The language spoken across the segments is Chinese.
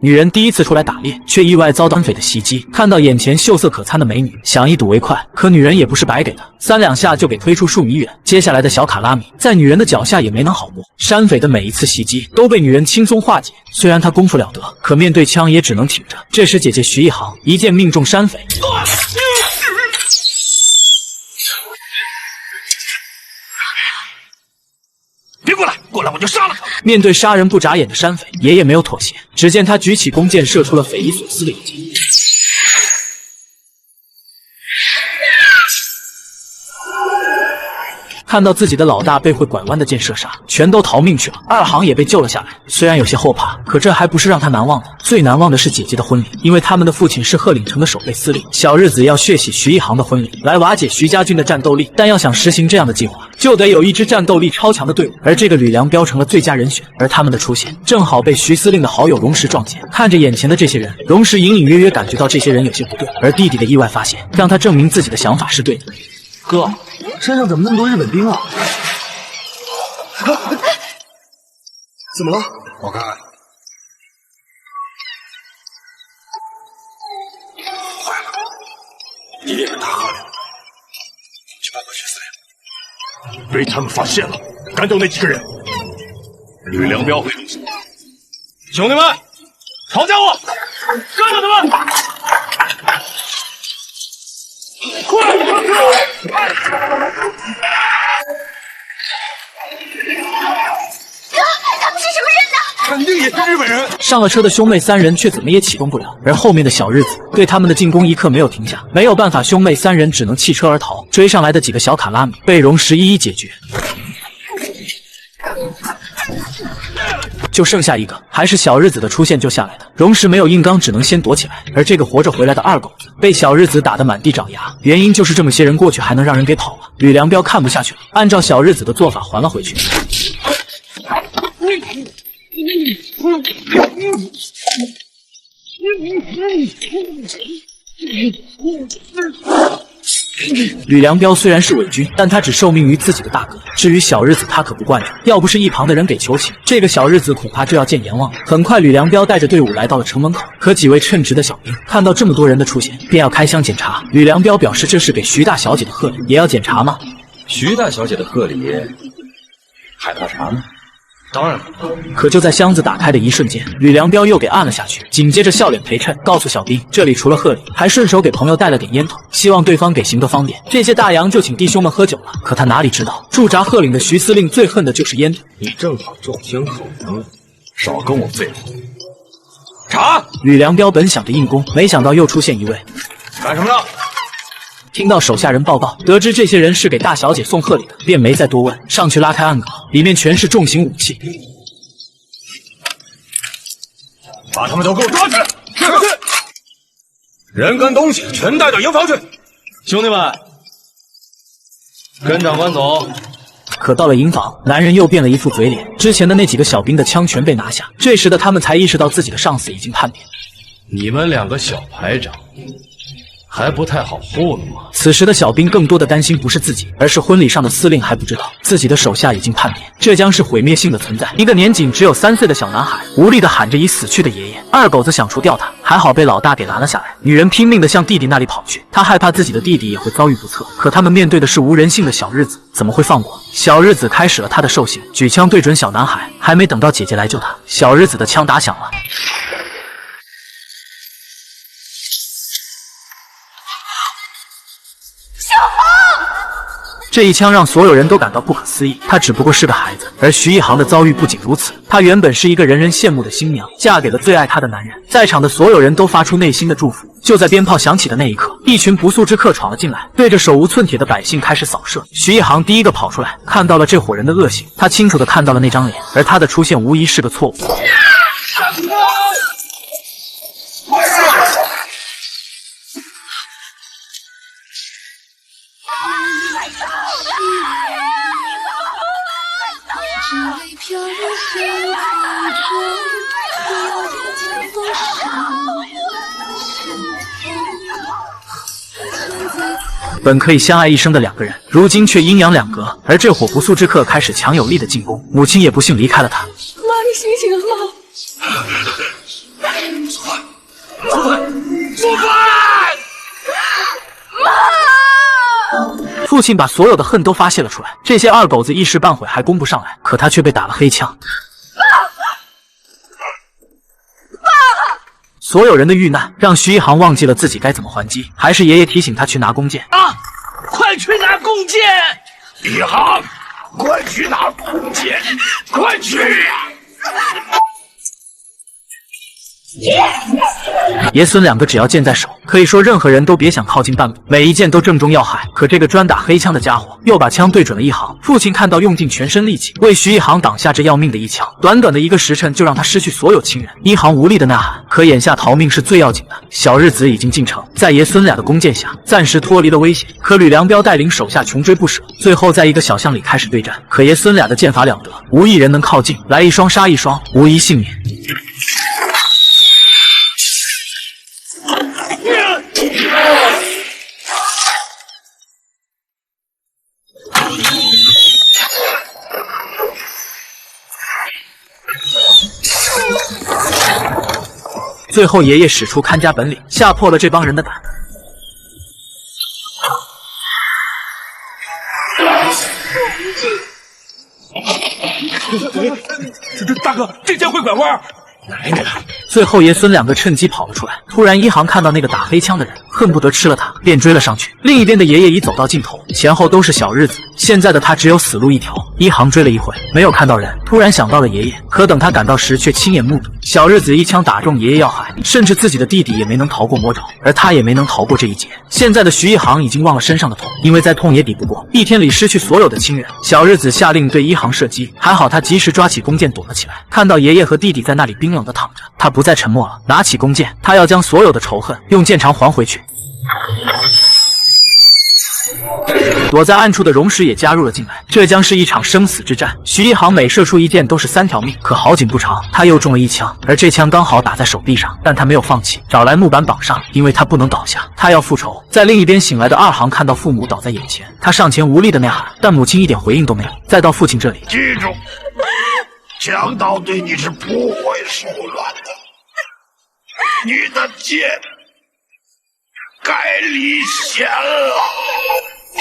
女人第一次出来打猎，却意外遭到匪的袭击。看到眼前秀色可餐的美女，想一睹为快，可女人也不是白给的，3两下就给推出数米远。接下来的小卡拉米在女人的脚下也没能好过，山匪的每一次袭击都被女人轻松化解。虽然她功夫了得，可面对枪也只能挺着。这时姐姐徐一航一剑命中山匪。别过来，过来我就杀了他！面对杀人不眨眼的山匪，爷爷没有妥协。只见他举起弓箭，射出了匪夷所思的一击。看到自己的老大被会拐弯的箭射杀，全都逃命去了。二航也被救了下来，虽然有些后怕，可这还不是让他难忘的。最难忘的是姐姐的婚礼，因为他们的父亲是鹤岭城的守备司令，小日子要血洗徐一航的婚礼，来瓦解徐家军的战斗力。但要想实行这样的计划，就得有一支战斗力超强的队伍，而这个吕良标成了最佳人选。而他们的出现，正好被徐司令的好友荣石撞见。看着眼前的这些人，荣石隐隐约约感觉到这些人有些不对，而弟弟的意外发现，让他证明自己的想法是对的。哥，山上怎么那么多日本兵啊？怎么了？我看，坏了，一定是大河岭，去报告徐司令。被他们发现了，赶走那几个人。吕良标会动手。兄弟们，抄家伙，干掉他们！快！他们是什么人呢？肯定也是日本人。上了车的兄妹3人却怎么也启动不了，而后面的小日子对他们的进攻一刻没有停下。没有办法，兄妹3人只能弃车而逃。追上来的几个小卡拉米被荣石一一解决。就剩下一个，还是小日子的出现救下来的。荣石没有硬刚，只能先躲起来。而这个活着回来的二狗子被小日子打得满地找牙，原因就是这么些人过去还能让人给跑了。吕良标看不下去了，按照小日子的做法还了回去。吕良标虽然是伪军，但他只受命于自己的大哥。至于小日子，他可不惯着。要不是一旁的人给求情，这个小日子恐怕就要见阎王了。很快，吕良标带着队伍来到了城门口，可几位称职的小兵看到这么多人的出现，便要开箱检查。吕良标表示这是给徐大小姐的贺礼，也要检查吗？徐大小姐的贺礼，还怕啥呢？当然不怕。可就在箱子打开的一瞬间，吕良标又给按了下去，紧接着笑脸陪衬，告诉小兵这里除了贺礼，还顺手给朋友带了点烟筒，希望对方给行个方便。这些大洋就请弟兄们喝酒了。可他哪里知道，驻扎鹤岭的徐司令最恨的就是烟筒。你正好众星捧月，少跟我废话。查！吕良标本想着硬攻，没想到又出现一位。干什么呢？听到手下人报告，得知这些人是给大小姐送贺礼的，便没再多问，上去拉开暗稿，里面全是重型武器。把他们都给我抓起来！是。人跟东西全带到营房去。兄弟们，跟长官走。可到了营房，男人又变了一副嘴脸，之前的那几个小兵的枪全被拿下。这时的他们才意识到自己的上司已经叛变。你们2个小排长还不太好糊弄吗？此时的小兵更多的担心不是自己，而是婚礼上的司令还不知道自己的手下已经叛变，这将是毁灭性的存在。一个年仅只有3岁的小男孩无力地喊着已死去的爷爷。二狗子想除掉他，还好被老大给拦了下来。女人拼命地向弟弟那里跑去，她害怕自己的弟弟也会遭遇不测。可他们面对的是无人性的小日子，怎么会放过？小日子开始了他的兽性，举枪对准小男孩。还没等到姐姐来救他，小日子的枪打响了。这一枪让所有人都感到不可思议，他只不过是个孩子。而徐一航的遭遇不仅如此，她原本是一个人人羡慕的新娘，嫁给了最爱她的男人。在场的所有人都发出内心的祝福。就在鞭炮响起的那一刻，一群不速之客闯了进来，对着手无寸铁的百姓开始扫射。徐一航第一个跑出来，看到了这伙人的恶行，他清楚地看到了那张脸，而他的出现无疑是个错误。本可以相爱一生的2个人，如今却阴阳两隔。而这伙不速之客开始强有力的进攻，母亲也不幸离开了他。妈，你醒醒啊，妈！父亲把所有的恨都发泄了出来，这些二狗子一时半会还攻不上来，可他却被打了黑枪。所有人的遇难让徐一航忘记了自己该怎么还击，还是爷爷提醒他去拿弓箭啊！快去拿弓箭！一航，快去拿弓箭！快去呀！爷孙两个只要箭在手，可以说任何人都别想靠近半步，每一箭都正中要害。可这个专打黑枪的家伙又把枪对准了一航。父亲看到，用尽全身力气为徐一航挡下这要命的一枪，短短的1个时辰就让他失去所有亲人。一航无力的呐喊，可眼下逃命是最要紧的。小日子已经进城，在爷孙俩的弓箭下，暂时脱离了危险。可吕良彪带领手下穷追不舍，最后在一个小巷里开始对战。可爷孙俩的剑法了得，无一人能靠近，来一双杀一双，无一幸免。最后爷爷使出看家本领，吓破了这帮人的胆。大哥，这剑会拐弯。来人！最后爷孙两个趁机跑了出来。突然一航看到那个打黑枪的人，恨不得吃了他，便追了上去。另一边的爷爷已走到尽头，前后都是小日子，现在的他只有死路一条。一航追了一会，没有看到人，突然想到了爷爷，可等他赶到时，却亲眼目睹小日子一枪打中爷爷要害，甚至自己的弟弟也没能逃过魔爪，而他也没能逃过这一劫。现在的徐一航已经忘了身上的痛，因为再痛也抵不过一天里失去所有的亲人。小日子下令对一航射击，还好他及时抓起弓箭躲了起来。看到爷爷和弟弟在那里冰冷的躺着，他不再沉默了，拿起弓箭，他要将所有的仇恨用箭长还回去。躲在暗处的荣石也加入了进来，这将是一场生死之战。徐一航每射出一箭都是3条命，可好景不长，他又中了一枪，而这枪刚好打在手臂上，但他没有放弃，找来木板绑上，因为他不能倒下，他要复仇。在另一边醒来的二航看到父母倒在眼前，他上前无力的呐喊，但母亲一点回应都没有。再到父亲这里，记住，强盗对你是不会手软的，你的剑该离弦了。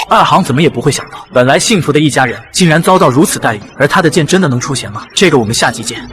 二航怎么也不会想到，本来幸福的一家人竟然遭到如此待遇，而他的剑真的能出弦吗？这个我们下集见。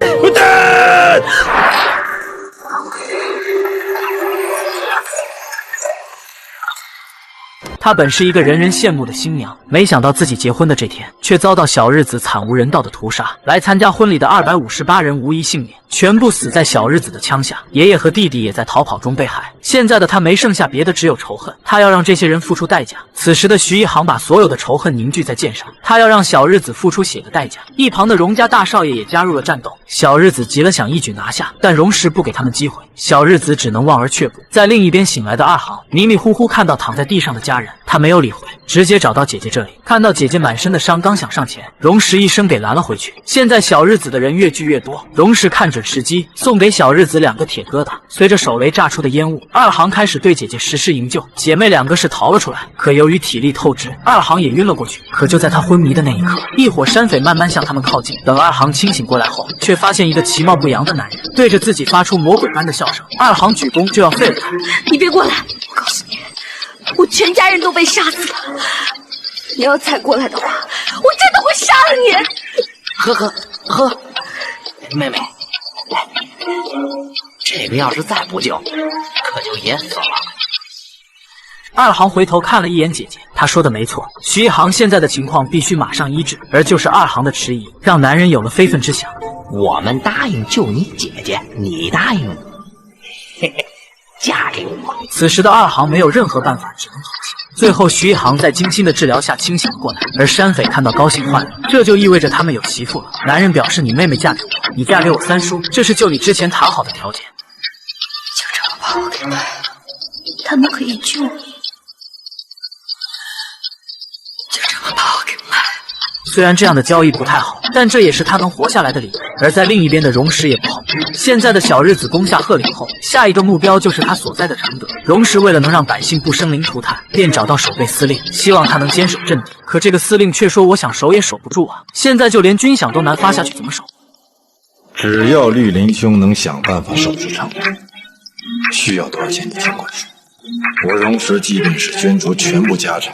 她本是一个人人羡慕的新娘，没想到自己结婚的这天，却遭到小日子惨无人道的屠杀。来参加婚礼的258人无一幸免，全部死在小日子的枪下。爷爷和弟弟也在逃跑中被害。现在的他没剩下别的，只有仇恨。他要让这些人付出代价。此时的徐一航把所有的仇恨凝聚在剑上，他要让小日子付出血的代价。一旁的荣家大少爷也加入了战斗。小日子急了，想一举拿下，但荣石不给他们机会，小日子只能望而却步。在另一边醒来的二航迷迷糊糊看到躺在地上的家人，他没有理会，直接找到姐姐这里。看到姐姐满身的伤，刚想上前，荣石一声给拦了回去。现在小日子的人越聚越多，荣石看准时机，送给小日子2个铁疙瘩。随着手雷炸出的烟雾，二航开始对姐姐实施营救。姐妹2个是逃了出来，可由于体力透支，二航也晕了过去。可就在他昏迷的那一刻，一伙山匪慢慢向他们靠近。等二航清醒过来后，却发现一个其貌不扬的男人对着自己发出魔鬼般的笑声。二航举弓就要废了他，你别过来！我告诉你，我全家人都被杀死了。你要再过来的话，我真的会杀了你！喝，妹妹，来，这个要是再不救，可就淹死了。二航回头看了一眼姐姐，他说的没错，徐一航现在的情况必须马上医治，而就是二航的迟疑，让男人有了非分之想。我们答应救你姐姐，你答应嘿嘿，嫁给我。此时的二航没有任何办法，只能妥协。最后徐一航在精心的治疗下清醒了过来，而山匪看到高兴坏了，这就意味着他们有媳妇了。男人表示，你妹妹嫁给我，你嫁给我三叔，这是就你之前谈好的条件。就这么把我给卖了，他们可以救你，就这么把我给卖了。虽然这样的交易不太好，但这也是他能活下来的理由。而在另一边的荣石也不好过，现在的小日子攻下鹤岭后，下一个目标就是他所在的承德。荣石为了能让百姓不生灵涂炭，便找到守备司令，希望他能坚守阵地。可这个司令却说，我想守也守不住啊，现在就连军饷都难发下去，怎么守？只要绿林兄能想办法守住城，需要多少钱你尽管说。我荣石即便是捐出全部家产，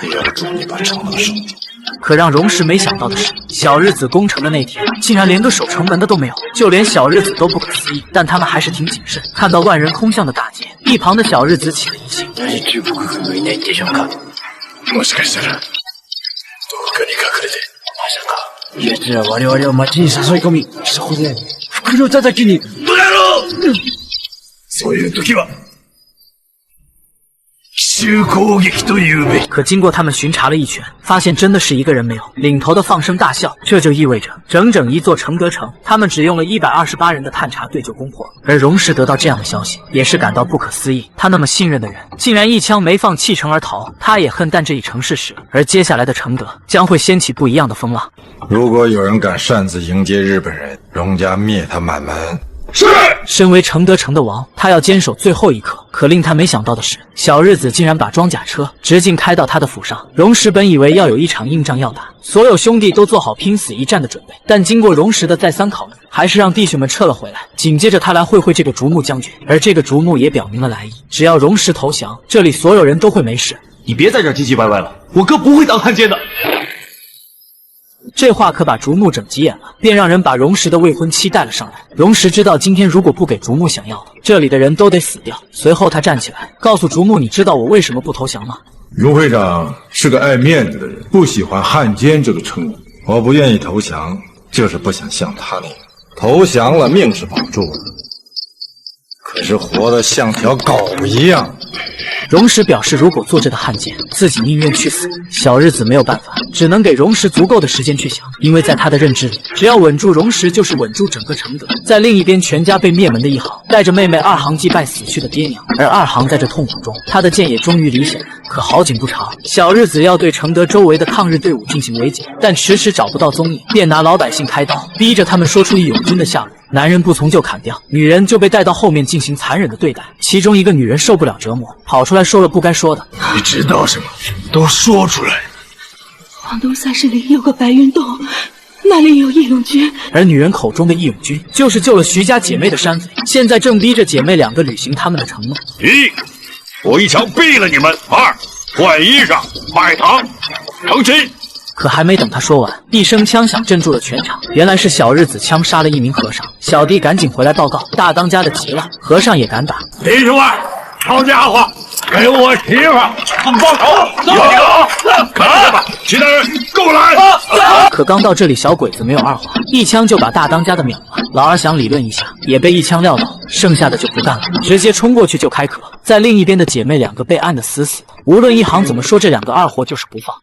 也要助你把城门守住。可让荣氏没想到的是，小日子攻城的那天，竟然连个守城门的都没有，就连小日子都不可思議。但他们还是挺谨慎。看到万人空巷的大街，一旁的小日子起了疑心。もしかしたらどこかに隠れて、まさか。やつら我々を町に誘い込み、そこで袋叩きに。どやろう、そういう時は奇襲攻撃というべき。可经过他们巡查了一圈，发现真的是一个人没有。领头的放声大笑，这就意味着整整一座承德城，他们只用了128人的探查队就攻破。而荣氏得到这样的消息，也是感到不可思议。他那么信任的人，竟然一枪没放弃城而逃。他也恨淡这一城事实，而接下来的承德将会掀起不一样的风浪。如果有人敢擅自迎接日本人，荣家灭他满门。是。身为承德城的王，他要坚守最后一刻。可令他没想到的是，小日子竟然把装甲车直径开到他的府上。荣石本以为要有一场硬仗要打，所有兄弟都做好拼死一战的准备，但经过荣石的再三考虑，还是让弟兄们撤了回来。紧接着他来会这个竹木将军，而这个竹木也表明了来意，只要荣石投降，这里所有人都会没事。你别在这儿唧唧歪歪了，我哥不会当汉奸的。这话可把竹木整急眼了，便让人把荣石的未婚妻带了上来。荣石知道今天如果不给竹木想要的，这里的人都得死掉。随后他站起来，告诉竹木：“你知道我为什么不投降吗？”荣会长是个爱面子的人，不喜欢汉奸这个称呼。我不愿意投降，就是不想像他那样，投降了命是保住了，可是活得像条狗一样。荣石表示，如果做这个汉奸，自己宁愿去死。小日子没有办法，只能给荣石足够的时间去想，因为在他的认知里，只要稳住荣石，就是稳住整个承德。在另一边，全家被灭门的一行带着妹妹二行祭拜死去的爹娘，而二行在这痛苦中，他的剑也终于离弦了。可好景不长，小日子要对承德周围的抗日队伍进行围剿，但迟迟找不到踪影，便拿老百姓开刀，逼着他们说出义勇军的下落。男人不从就砍掉，女人就被带到后面进行残忍的对待。其中一个女人受不了折磨，跑出来说了不该说的。你知道什么？都说出来。广东三十里有个白云洞，那里有义勇军。而女人口中的义勇军，就是救了徐家姐妹的山匪，现在正逼着姐妹两个履行他们的承诺。一，我一枪毙了你们；二，换衣裳，买糖，成亲。可还没等他说完，一声枪响震住了全场。原来是小日子枪杀了一名和尚，小弟赶紧回来报告。大当家的急了，和尚也敢打。弟兄们，好家伙，给我媳妇报仇！有，看着吧，其他人跟我来！可刚到这里，小鬼子没有二话，一枪就把大当家的秒了。老二想理论一下，也被一枪撂倒，剩下的就不干了，直接冲过去就开壳。在另一边的姐妹两个被按得死死的，无论一行怎么说，这两个二货就是不放。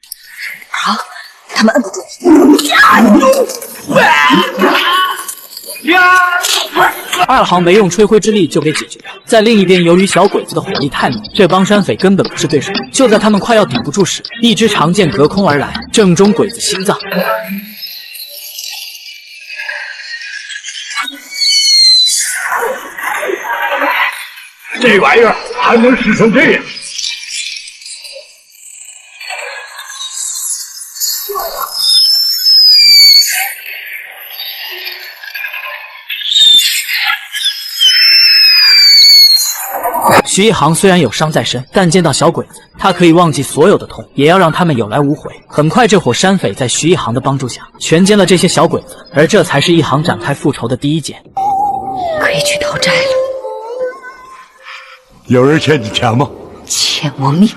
好，他们摁不住。二行没用吹灰之力就给解决了。在另一边，由于小鬼子的火力太猛，这帮山匪根本不是对手。就在他们快要顶不住时，一支长剑隔空而来，正中鬼子心脏。这玩意儿还能使成这样？徐一航虽然有伤在身，但见到小鬼子，他可以忘记所有的痛，也要让他们有来无回。很快，这伙山匪在徐一航的帮助下，全歼了这些小鬼子，而这才是一航展开复仇的第一箭。可以去讨债了。有人欠你钱吗？欠我命。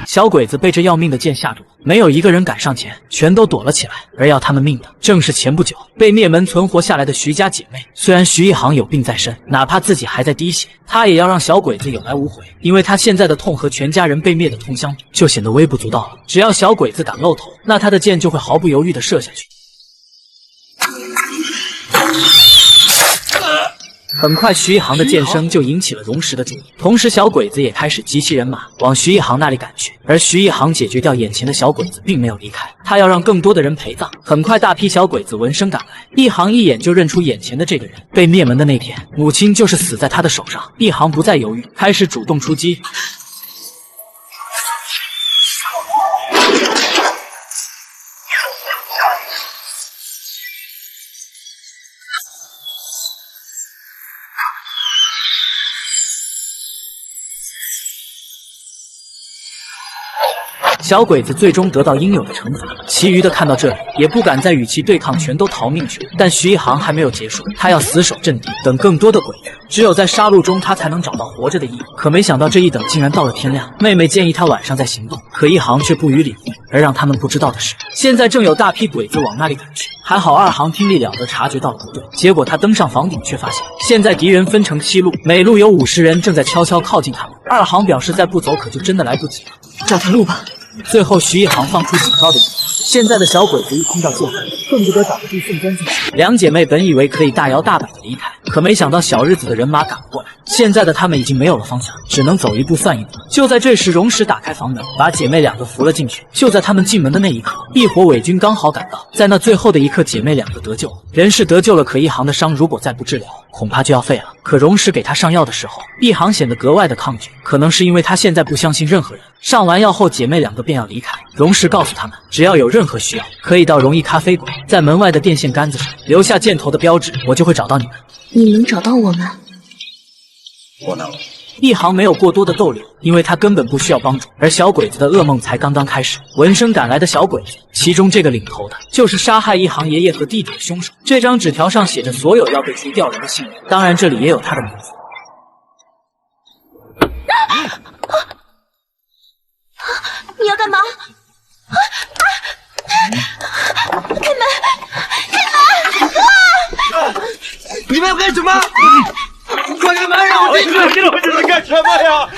小鬼子被这要命的剑吓住，没有一个人敢上前，全都躲了起来。而要他们命的，正是前不久被灭门存活下来的徐家姐妹。虽然徐一航有病在身，哪怕自己还在滴血，他也要让小鬼子有来无回，因为他现在的痛和全家人被灭的痛相比，就显得微不足道了。只要小鬼子敢露头，那他的剑就会毫不犹豫地射下去。很快，徐一航的剑声就引起了荣石的注意，同时小鬼子也开始集齐人马往徐一航那里赶去。而徐一航解决掉眼前的小鬼子，并没有离开，他要让更多的人陪葬。很快，大批小鬼子闻声赶来，一航一眼就认出眼前的这个人。被灭门的那天，母亲就是死在他的手上。一航不再犹豫，开始主动出击。小鬼子最终得到应有的惩罚。其余的看到这里，也不敢再与其对抗，全都逃命去了。但徐一航还没有结束，他要死守阵地，等更多的鬼子。只有在杀戮中，他才能找到活着的意义。可没想到这一等竟然到了天亮。妹妹建议他晚上再行动，可一航却不予理会。而让他们不知道的是，现在正有大批鬼子往那里赶去。还好二航听力了得，察觉到了不对。结果他登上房顶，却发现现在敌人分成7路，每路有50人，正在悄悄靠近他们。二航表示再不走，可就真的来不及了。找条路吧。最后徐一航放出警告的语气。现在的小鬼子一听到救援，恨不得找个地送钻进去。两姐妹本以为可以大摇大摆的离开，可没想到小日子的人马赶不过来。现在的他们已经没有了方向，只能走一步算一步。就在这时，荣石打开房门，把姐妹2个扶了进去。就在他们进门的那一刻，一伙伪军刚好赶到。在那最后的一刻，姐妹2个得救，人是得救了，可一航的伤如果再不治疗，恐怕就要废了。可荣石给他上药的时候，一航显得格外的抗拒，可能是因为他现在不相信任何人。上完药后，姐妹2个便要离开。荣石告诉他们，只要有任何需要，可以到荣毅咖啡馆，在门外的电线杆子上留下箭头的标志，我就会找到你们。你能找到我们？我能。一航没有过多的逗留，因为他根本不需要帮助，而小鬼子的噩梦才刚刚开始。闻声赶来的小鬼子，其中这个领头的就是杀害一航爷爷和弟弟的凶手。这张纸条上写着所有要被追调人的姓名，当然这里也有他的名字。你要干嘛？你们要干什么？快开门，让我进去！你们这是干什么呀？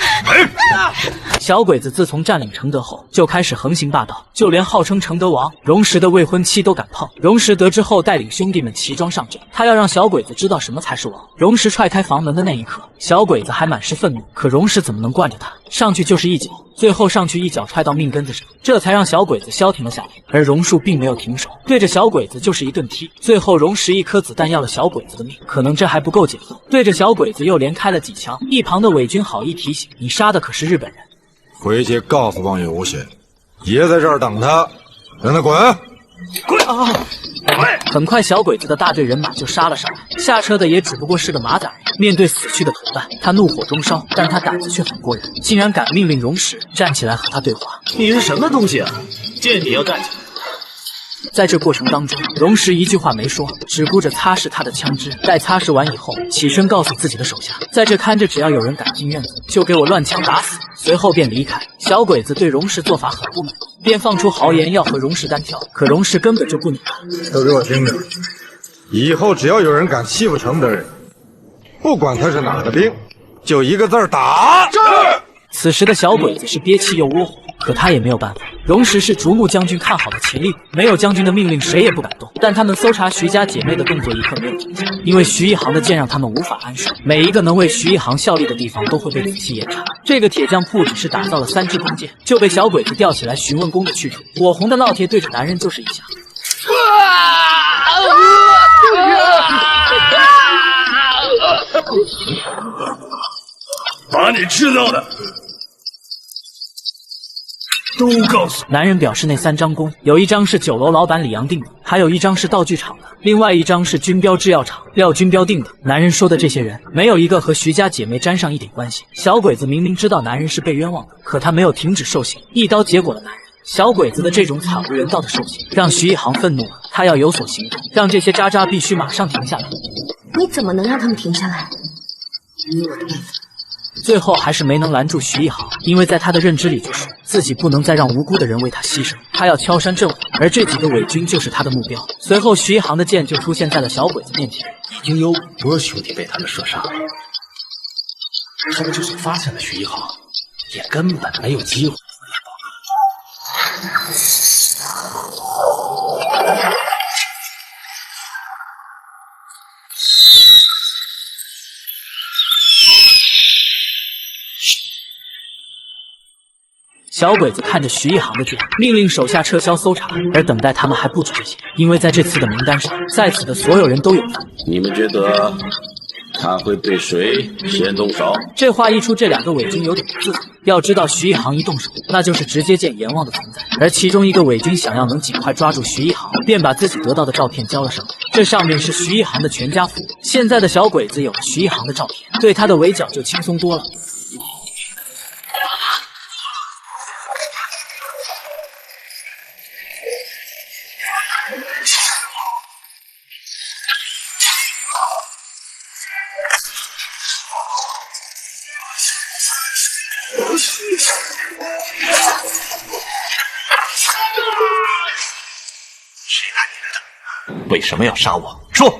小鬼子自从占领承德后，就开始横行霸道，就连号称承德王荣石的未婚妻都敢碰。荣石得知后，带领兄弟们齐装上阵，他要让小鬼子知道什么才是王。荣石踹开房门的那一刻，小鬼子还满是愤怒，可荣石怎么能惯着他？上去就是一脚，最后上去一脚踹到命根子上，这才让小鬼子消停了下来。而榕树并没有停手，对着小鬼子就是一顿踢。最后荣石1颗子弹要了小鬼子的命，可能这还不够解恨，对着小鬼子又连开了几枪。一旁的伪军好意提醒，你杀的可是日本人。回去告诉望月无雪，爷在这儿等他，让他滚！滚！很快，小鬼子的大队人马就杀了上来，下车的也只不过是个马仔而已。面对死去的同伴，他怒火中烧，但他胆子却很过人，竟然敢命令荣石站起来和他对话。你是什么东西啊？见你要站起来。在这过程当中，荣石一句话没说，只顾着擦拭他的枪支。待擦拭完以后，起身告诉自己的手下，在这看着，只要有人敢进院子，就给我乱枪打死。随后便离开。小鬼子对荣石做法很不满，便放出豪言要和荣石单挑，可荣石根本就不鸟他。都给我听着，以后只要有人敢欺负承德人，不管他是哪儿的兵，就一个字儿打。此时的小鬼子是憋气又窝火，可他也没有办法。荣石是竹木将军看好的潜力股，没有将军的命令，谁也不敢动。但他们搜查徐家姐妹的动作一刻没有停下，因为徐一航的剑让他们无法安睡。每一个能为徐一航效力的地方都会被仔细严查。这个铁匠铺只是打造了3支弓箭，就被小鬼子吊起来询问弓的去处。火红的烙铁对着男人就是一下。把你知道的都告诉男人表示那3张弓，有1张是酒楼老板李阳定的，还有1张是道具厂的，另外1张是军标制药厂廖军标定的。男人说的这些人，没有一个和徐家姐妹沾上一点关系。小鬼子明明知道男人是被冤枉的，可他没有停止受刑，一刀结果了男人。小鬼子的这种惨无人道的受刑，让徐一航愤怒了，他要有所行动，让这些渣渣必须马上停下来。你怎么能让他们停下来？你有我的办法。最后还是没能拦住徐一航，因为在他的认知里就是自己不能再让无辜的人为他牺牲，他要敲山震虎，而这几个伪军就是他的目标。随后徐一航的剑就出现在了小鬼子面前，已经有5波兄弟被他们射杀了，他们就算发现了徐一航，也根本没有机会。小鬼子看着徐一航的剑，命令手下撤销搜查，而等待他们还不止这些，因为在这次的名单上，在此的所有人都有份。你们觉得他会对谁先动手？这话一出，这2个伪军有点不自在。要知道，徐一航一动手，那就是直接见阎王的存在。而其中一个伪军想要能尽快抓住徐一航，便把自己得到的照片交了上来。这上面是徐一航的全家福。现在的小鬼子有了徐一航的照片，对他的围剿就轻松多了。为什么要杀我？说！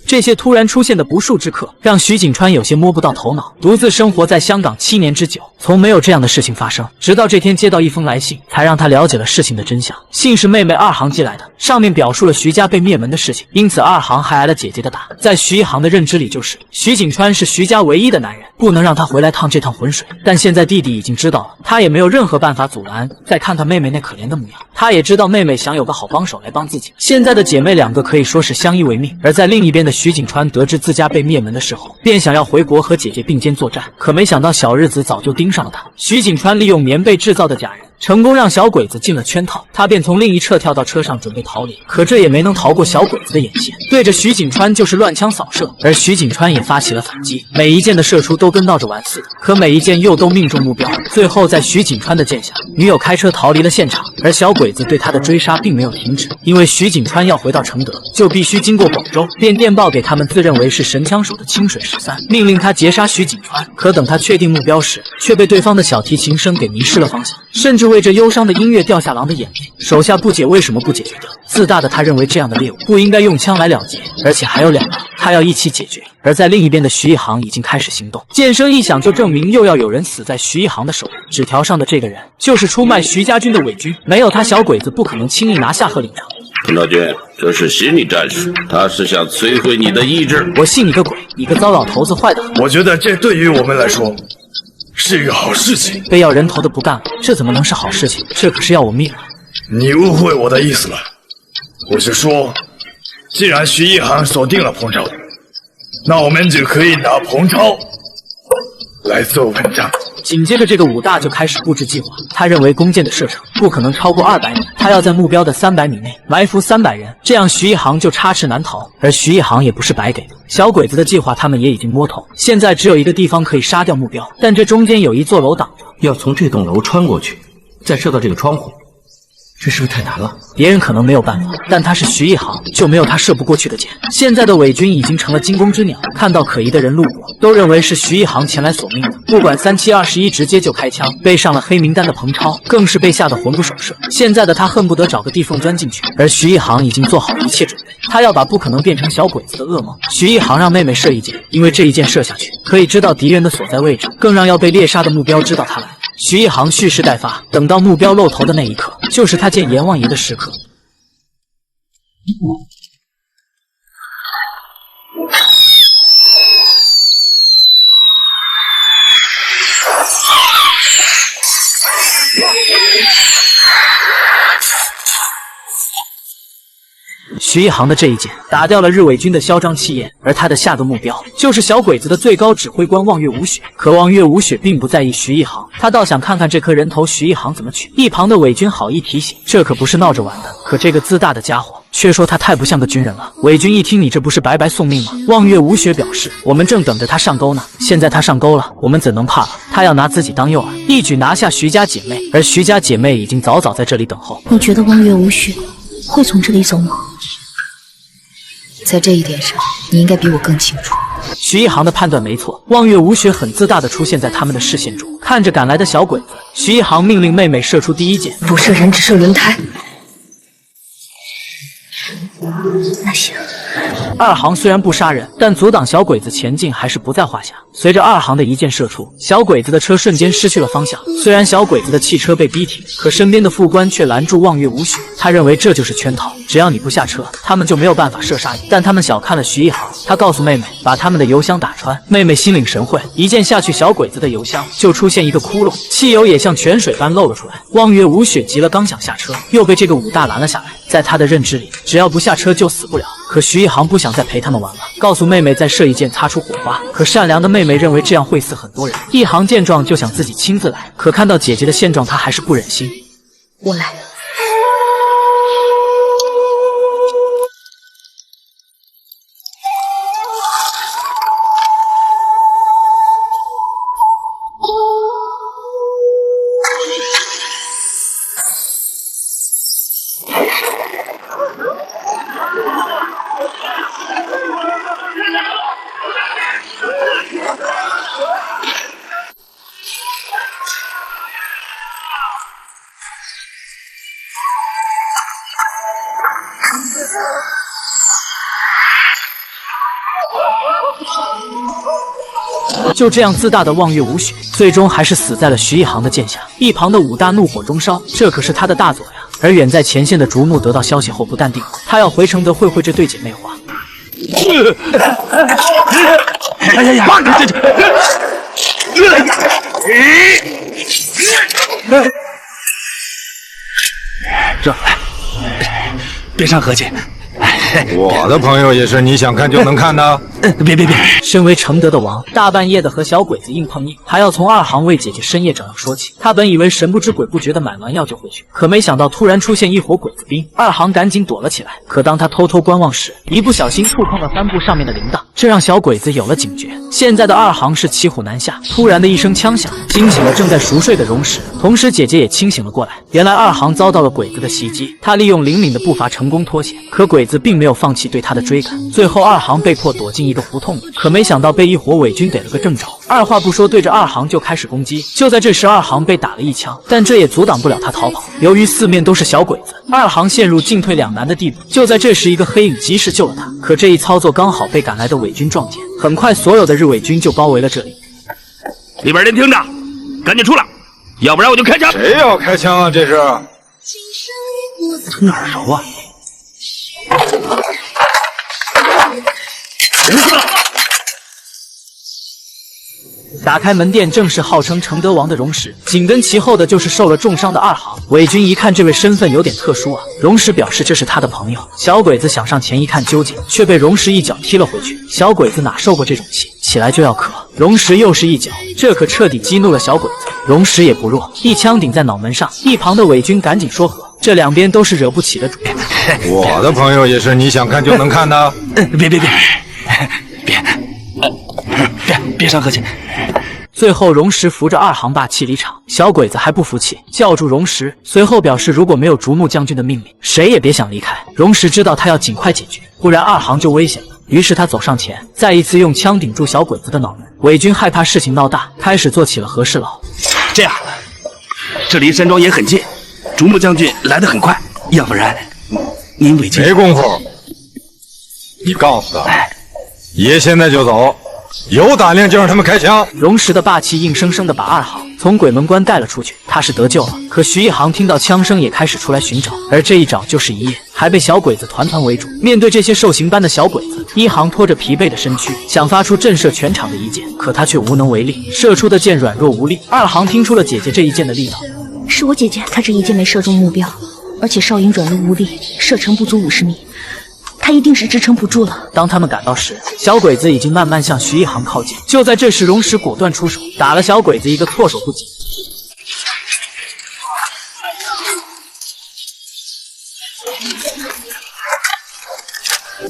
这些突然出现的不速之客，让徐景川有些摸不到头脑。独自生活在香港7年之久，从没有这样的事情发生。直到这天接到一封来信，才让他了解了事情的真相。信是妹妹二行寄来的，上面表述了徐家被灭门的事情，因此二行还挨了姐姐的打。在徐一行的认知里，就是徐景川是徐家唯一的男人，不能让他回来趟这趟浑水。但现在弟弟已经知道了，他也没有任何办法阻拦。再看看妹妹那可怜的模样，他也知道妹妹想有个好帮手来帮自己。现在的姐妹两个可以说是相依为命。而在另一边的徐景川得知自家被灭门的时候，便想要回国和姐姐并肩作战，可没想到小日子早就盯上了他。徐景川利用棉被制造的假人，成功让小鬼子进了圈套，他便从另一侧跳到车上准备逃离，可这也没能逃过小鬼子的眼线，对着徐景川就是乱枪扫射，而徐景川也发起了反击，每一箭的射出都跟闹着玩似的，可每一箭又都命中目标。最后在徐景川的箭下，女友开车逃离了现场，而小鬼子对他的追杀并没有停止，因为徐景川要回到承德，就必须经过广州，便电报给他们自认为是神枪手的清水13，命令他截杀徐景川。可等他确定目标时，却被对方的小提琴声给迷失了方向，甚至为这忧伤的音乐掉下狼的眼泪。手下不解为什么不解决掉，自大的他认为这样的猎物不应该用枪来了结，而且还有两狼，他要一起解决。而在另一边的徐一航已经开始行动，剑声一响就证明又要有人死在徐一航的手里。纸条上的这个人就是出卖徐家军的伪军，没有他小鬼子不可能轻易拿下贺岭长。陈道军，这是心理战术，他是想摧毁你的意志。我信你个鬼！你个糟老头子，坏的很！我觉得这对于我们来说是一个好事情。被要人头的不干了，这怎么能是好事情？这可是要我命啊！你误会我的意思了，我是说，既然徐一航锁定了彭超，那我们就可以拿彭超来做文章。紧接着，这个武大就开始布置计划。他认为弓箭的射程不可能超过200米，他要在目标的300米内埋伏300人，这样徐一航就插翅难逃。而徐一航也不是白给的，小鬼子的计划他们也已经摸透，现在只有一个地方可以杀掉目标，但这中间有一座楼挡着，要从这栋楼穿过去，再射到这个窗户，这是不是太难了？别人可能没有办法，但他是徐一航，就没有他射不过去的箭。现在的伪军已经成了惊弓之鸟，看到可疑的人路过，都认为是徐一航前来索命的。不管3721，直接就开枪。被上了黑名单的彭超更是被吓得魂不守舍。现在的他恨不得找个地缝钻进去，而徐一航已经做好一切准备，他要把不可能变成小鬼子的噩梦。徐一航让妹妹射一箭，因为这一箭射下去可以知道敌人的所在位置，更让要被猎杀的目标知道他来了。徐一航蓄势待发，等到目标露头的那一刻，就是他见阎王爷的时刻。徐一航的这一箭打掉了日伪军的嚣张气焰，而他的下个目标就是小鬼子的最高指挥官望月无雪。可望月无雪并不在意徐一航，他倒想看看这颗人头徐一航怎么取。一旁的伪军好意提醒，这可不是闹着玩的。可这个自大的家伙却说他太不像个军人了。伪军一听，你这不是白白送命吗？望月无雪表示，我们正等着他上钩呢，现在他上钩了，我们怎能怕了？他要拿自己当诱饵，一举拿下徐家姐妹。而徐家姐妹已经早早在这里等候。你觉得望月无雪会从这里走吗？在这一点上，你应该比我更清楚。徐一航的判断没错，望月无雪很自大地出现在他们的视线中，看着赶来的小鬼子，徐一航命令妹妹射出第一箭，不射人，只射轮胎。那行。二航虽然不杀人，但阻挡小鬼子前进还是不在话下。随着二航的一箭射出，小鬼子的车瞬间失去了方向。虽然小鬼子的汽车被逼停，可身边的副官却拦住望月无雪。他认为这就是圈套，只要你不下车，他们就没有办法射杀你。但他们小看了徐一航，他告诉妹妹把他们的油箱打穿。妹妹心领神会，一箭下去，小鬼子的油箱就出现一个窟窿，汽油也像泉水般漏了出来。望月无雪急了，刚想下车，又被这个武大拦了下来。在他的认知里，只要不下车就死不了。可徐一航不想再陪他们玩了，告诉妹妹再射一箭擦出火花。可善良的妹妹认为这样会死很多人。一航见状就想自己亲自来，可看到姐姐的现状，他还是不忍心。我来。就这样自大的望月无许，最终还是死在了徐一航的剑下。一旁的武大怒火中烧，这可是他的大佐呀。而远在前线的竹木得到消息后不淡定，他要回承德会会这对姐妹花。哎呀呀！这，别伤和气。我的朋友也是你想看就能看的。别！身为承德的王，大半夜的和小鬼子硬碰硬，还要从二行为姐姐深夜找药说起。他本以为神不知鬼不觉的买完药就回去，可没想到突然出现一伙鬼子兵，二行赶紧躲了起来。可当他偷偷观望时，一不小心触碰了帆布上面的铃铛，这让小鬼子有了警觉。现在的二行是骑虎难下。突然的一声枪响，惊醒了正在熟睡的荣石，同时姐姐也清醒了过来。原来二行遭到了鬼子的袭击，他利用灵敏的步伐成功脱险，可鬼子并没有放弃对他的追赶，最后二行被迫躲进一个胡同里，可没想到被一伙伪军逮了个正着，二话不说对着二行就开始攻击。就在这时，二行被打了一枪，但这也阻挡不了他逃跑。由于四面都是小鬼子，二行陷入进退两难的地步。就在这时，一个黑影及时救了他，可这一操作刚好被赶来的伪军撞见，很快所有的日伪军就包围了这里。里边人听着，赶紧出来，要不然我就开枪！谁要开枪啊？这是哪儿熟啊？打开门店，正是号称承德王的荣石，紧跟其后的就是受了重伤的二行。伪军一看这位身份有点特殊啊，荣石表示这是他的朋友。小鬼子想上前一看究竟，却被荣石一脚踢了回去。小鬼子哪受过这种气，起来就要咳，荣石又是一脚，这可彻底激怒了小鬼子。荣石也不弱，一枪顶在脑门上。一旁的伪军赶紧说和，这两边都是惹不起的主。我的朋友也是你想看就能看的。别伤和气。最后荣石扶着二行霸气离场，小鬼子还不服气，叫住荣石，随后表示如果没有竹木将军的命令，谁也别想离开。荣石知道他要尽快解决，不然二行就危险了。于是他走上前，再一次用枪顶住小鬼子的脑门。伪军害怕事情闹大，开始做起了和事佬。这样，这离山庄也很近，竹木将军来得很快，要不然您伪军没工夫，你告诉他，爷现在就走。有胆量就让他们开枪！荣石的霸气硬生生的把二行从鬼门关带了出去，他是得救了。可徐一航听到枪声也开始出来寻找，而这一找就是一夜，还被小鬼子团团围住。面对这些受刑般的小鬼子，一航拖着疲惫的身躯，想发出震慑全场的一箭，可他却无能为力，射出的箭软弱无力。二行听出了姐姐这一箭的力道，是我姐姐，她这一箭没射中目标，而且少营软弱无力，射程不足50米。他一定是支撑不住了。当他们赶到时，小鬼子已经慢慢向徐一航靠近。就在这时，荣石果断出手，打了小鬼子一个措手不及。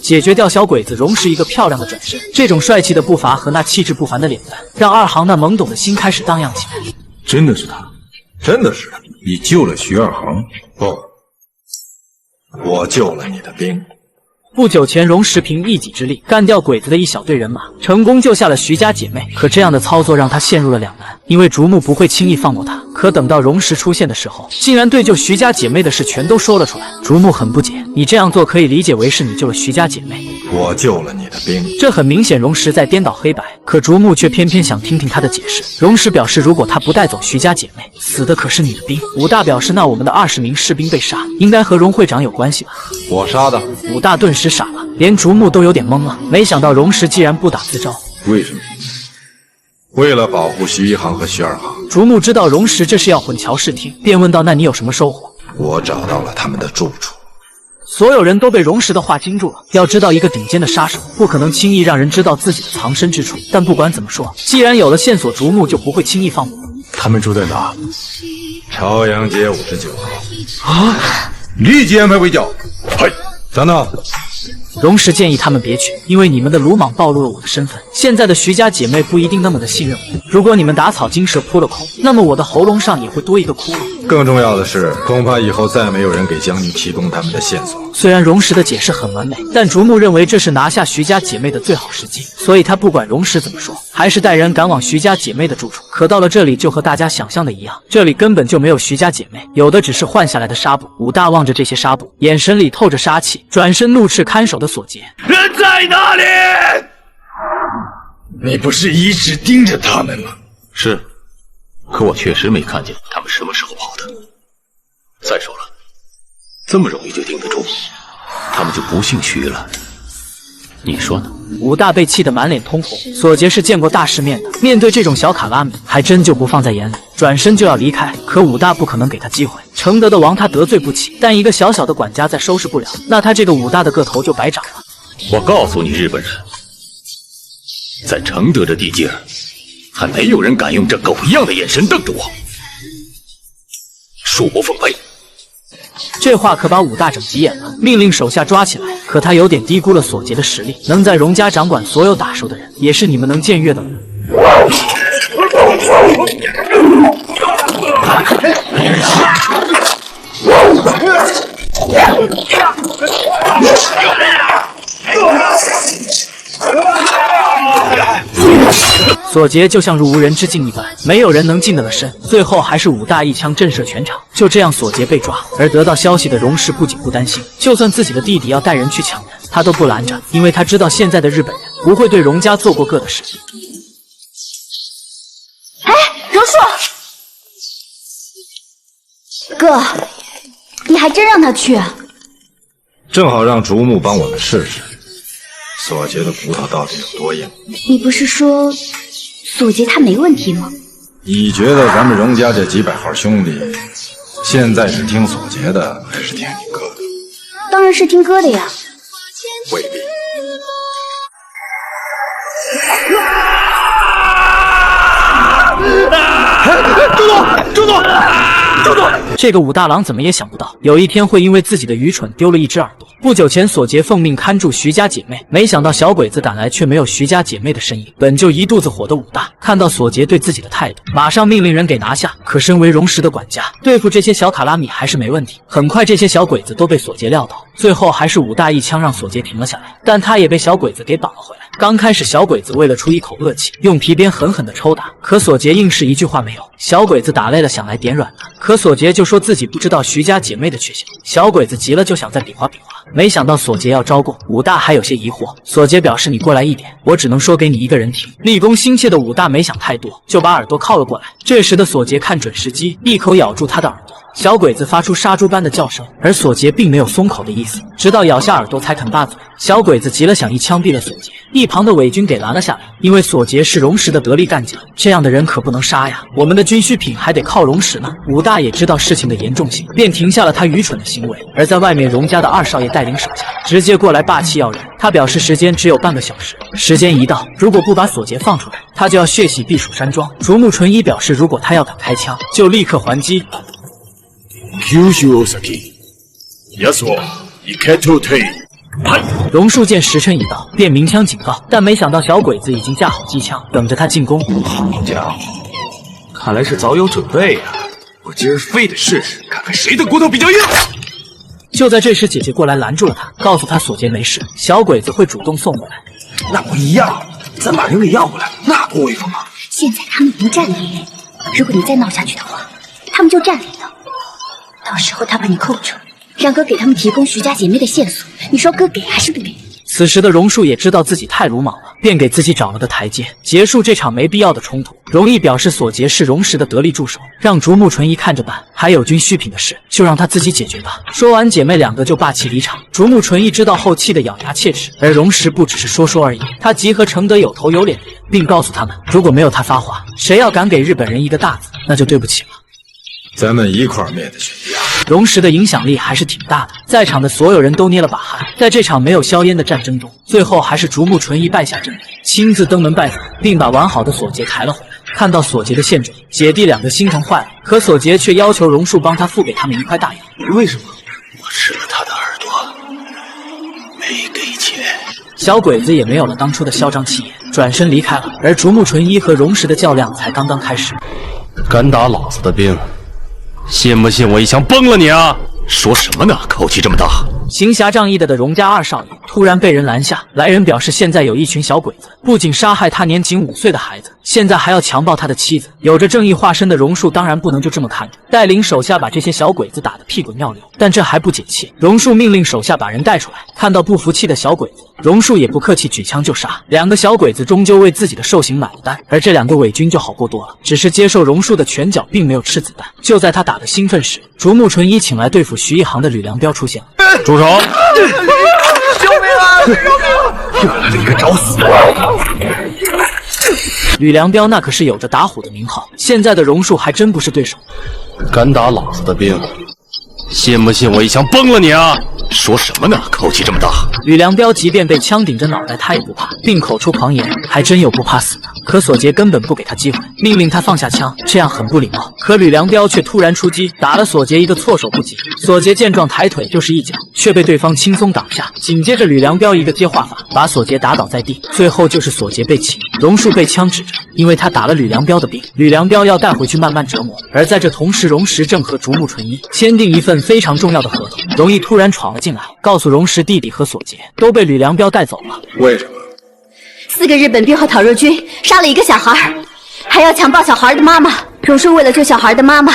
解决掉小鬼子，荣石一个漂亮的转身，这种帅气的步伐和那气质不凡的脸蛋，让二行那懵懂的心开始荡漾起来。真的是他，真的是你救了徐二行？不，我救了你的兵。不久前，荣石凭一己之力干掉鬼子的一小队人马，成功救下了徐家姐妹。可这样的操作让他陷入了两难，因为竹木不会轻易放过他。可等到荣石出现的时候，竟然对救徐家姐妹的事全都说了出来。竹木很不解，你这样做可以理解为是你救了徐家姐妹。我救了你的兵，这很明显，荣石在颠倒黑白。可竹木却偏偏想听听他的解释。荣石表示，如果他不带走徐家姐妹，死的可是你的兵。武大表示，那我们的20名士兵被杀，应该和荣会长有关系吧？我杀的。武大顿时傻了，连竹木都有点懵了。没想到荣石既然不打自招，为什么？为了保护徐一航和徐二航。竹木知道荣石这是要混淆视听，便问道：“那你有什么收获？”我找到了他们的住处。所有人都被荣石的话惊住了。要知道，一个顶尖的杀手不可能轻易让人知道自己的藏身之处。但不管怎么说，既然有了线索，竹木就不会轻易放过。他们住在哪？朝阳街59号。啊！立即安排围剿。嗨，等等。荣石建议他们别去，因为你们的鲁莽暴露了我的身份。现在的徐家姐妹不一定那么的信任我。如果你们打草惊蛇扑了空，那么我的喉咙上也会多一个窟窿。更重要的是，恐怕以后再没有人给将军提供他们的线索。虽然荣石的解释很完美，但竹木认为这是拿下徐家姐妹的最好时机，所以他不管荣石怎么说，还是带人赶往徐家姐妹的住处。可到了这里，就和大家想象的一样，这里根本就没有徐家姐妹，有的只是换下来的纱布。武大望着这些纱布，眼神里透着杀气，转身怒斥看守的锁结：“人在哪里？”你不是一直盯着他们吗？是，可我确实没看见他们什么时候跑的。再说了，这么容易就盯得住，他们就不姓徐了。你说呢？武大被气得满脸通红。索杰是见过大世面的，面对这种小卡拉米，还真就不放在眼里，转身就要离开。可武大不可能给他机会，承德的王他得罪不起，但一个小小的管家再收拾不了，那他这个武大的个头就白长了。我告诉你，日本人，在承德这地界儿，还没有人敢用这狗一样的眼神瞪着我，恕不奉陪。这话可把武大整急眼了，命令手下抓起来。可他有点低估了索杰的实力，能在荣家掌管所有打手的人，也是你们能僭越的人。索杰就像入无人之境一般，没有人能近得了身。最后还是武大一枪震慑全场。就这样，索杰被抓。而得到消息的荣氏不仅不担心，就算自己的弟弟要带人去抢人，他都不拦着，因为他知道现在的日本人不会对荣家做过个的事。哎，荣树，哥，你还真让他去啊？正好让竹木帮我们试试，索杰的骨头到底有多硬。你不是说索杰他没问题吗？你觉得咱们荣家这几百号兄弟，现在是听索杰的，还是听你哥的？当然是听哥的呀。未必。住手！这个武大郎怎么也想不到，有一天会因为自己的愚蠢丢了一只耳朵。不久前，索杰奉命看住徐家姐妹，没想到小鬼子赶来，却没有徐家姐妹的身影。本就一肚子火的武大，看到索杰对自己的态度，马上命令人给拿下。可身为荣氏的管家，对付这些小卡拉米还是没问题。很快，这些小鬼子都被索杰撂倒，最后还是武大一枪让索杰停了下来，但他也被小鬼子给绑了回来。刚开始，小鬼子为了出一口恶气，用皮鞭狠狠地抽打，可索杰硬是一句话没有。小鬼子打累了，想来点软他，可索杰就说自己不知道徐家姐妹的去向。小鬼子急了，就想再比划比划，没想到索杰要招供，武大还有些疑惑。索杰表示：“你过来一点，我只能说给你一个人听。”立功心切的武大没想太多，就把耳朵靠了过来。这时的索杰看准时机，一口咬住他的耳朵。小鬼子发出杀猪般的叫声，而索杰并没有松口的意思，直到咬下耳朵才肯罢嘴。小鬼子急了，想一枪毙了索杰，一旁的伪军给拦了下来，因为索杰是荣氏的得力干将，这样的人可不能杀呀，我们的军需品还得靠荣氏呢。武大也知道事情的严重性，便停下了他愚蠢的行为。而在外面，荣家的二少爷带领手下直接过来霸气要人，他表示时间只有半个小时，时间一到，如果不把索杰放出来，他就要血洗避暑山庄。竹木纯一表示，如果他要敢开枪，就立刻还击。九州大崎，やつを行けとて。榕树见时辰已到，便鸣枪警告，但没想到小鬼子已经架好机枪，等着他进攻。好家伙，看来是早有准备啊！我今儿非得试试，看看谁的骨头比较硬。就在这时，姐姐过来拦住了他，告诉他索杰没事，小鬼子会主动送过来。那不一样，咱把人给要过来，那多威风啊！现在他们不占理，如果你再闹下去的话，他们就占理了。到时候他把你扣住，让哥给他们提供徐家姐妹的线索，你说哥给还是不给？此时的榕树也知道自己太鲁莽了，便给自己找了个台阶，结束这场没必要的冲突。荣义表示索杰是荣氏的得力助手，让竹木纯一看着办，还有军需品的事就让他自己解决吧。说完，姐妹两个就霸气离场。竹木纯一知道后，气得咬牙切齿，而荣氏不只是说说而已，他集合承德有头有脸的人，并告诉他们，如果没有他发话，谁要敢给日本人一个大字，那就对不起了。咱们一块儿灭的徐家。荣石的影响力还是挺大的，在场的所有人都捏了把汗。在这场没有硝烟的战争中，最后还是竹木纯一败下阵来，亲自登门拜访，并把完好的索杰抬了回来。看到索杰的现状，姐弟两个心疼坏了，可索杰却要求榕树帮他付给他们一块大洋。为什么？我吃了他的耳朵，没给钱。小鬼子也没有了当初的嚣张气焰，转身离开了。而竹木纯一和荣石的较量才刚刚开始。敢打老子的兵，信不信我一枪崩了你啊！说什么呢？口气这么大！行侠仗义的荣家二少爷突然被人拦下。来人表示，现在有一群小鬼子，不仅杀害他年仅5岁的孩子，现在还要强暴他的妻子。有着正义化身的榕树当然不能就这么看着，带领手下把这些小鬼子打得屁滚尿流。但这还不解气，榕树命令手下把人带出来。看到不服气的小鬼子，榕树也不客气，举枪就杀。2个小鬼子终究为自己的受刑买了单，而这2个伪军就好过多了，只是接受榕树的拳脚，并没有吃子弹。就在他打得兴奋时，竹木纯一请来对付徐一航的吕良彪出现了。住手！救命啊！救命！又来了一个找死的！吕良彪那可是有着打虎的名号，现在的榕树还真不是对手。敢打老子的兵，信不信我一枪崩了你啊？说什么呢？口气这么大！吕良彪即便被枪顶着脑袋，他也不怕，并口出狂言，还真有不怕死的。可索杰根本不给他机会，命令他放下枪，这样很不礼貌。可吕良彪却突然出击，打了索杰一个措手不及。索杰见状抬腿就是一脚，却被对方轻松挡下。紧接着吕良彪一个接化法，把索杰打倒在地。最后就是索杰被擒，榕树被枪指着，因为他打了吕良彪的兵，吕良彪要带回去慢慢折磨。而在这同时，榕石正和竹木纯一签订一份非常重要的合同。荣义突然闯了进来，告诉榕石弟弟和索杰都被吕良彪带走了。为什么？4个日本兵和讨日军杀了1个小孩，还要强暴小孩的妈妈。榕树为了救小孩的妈妈，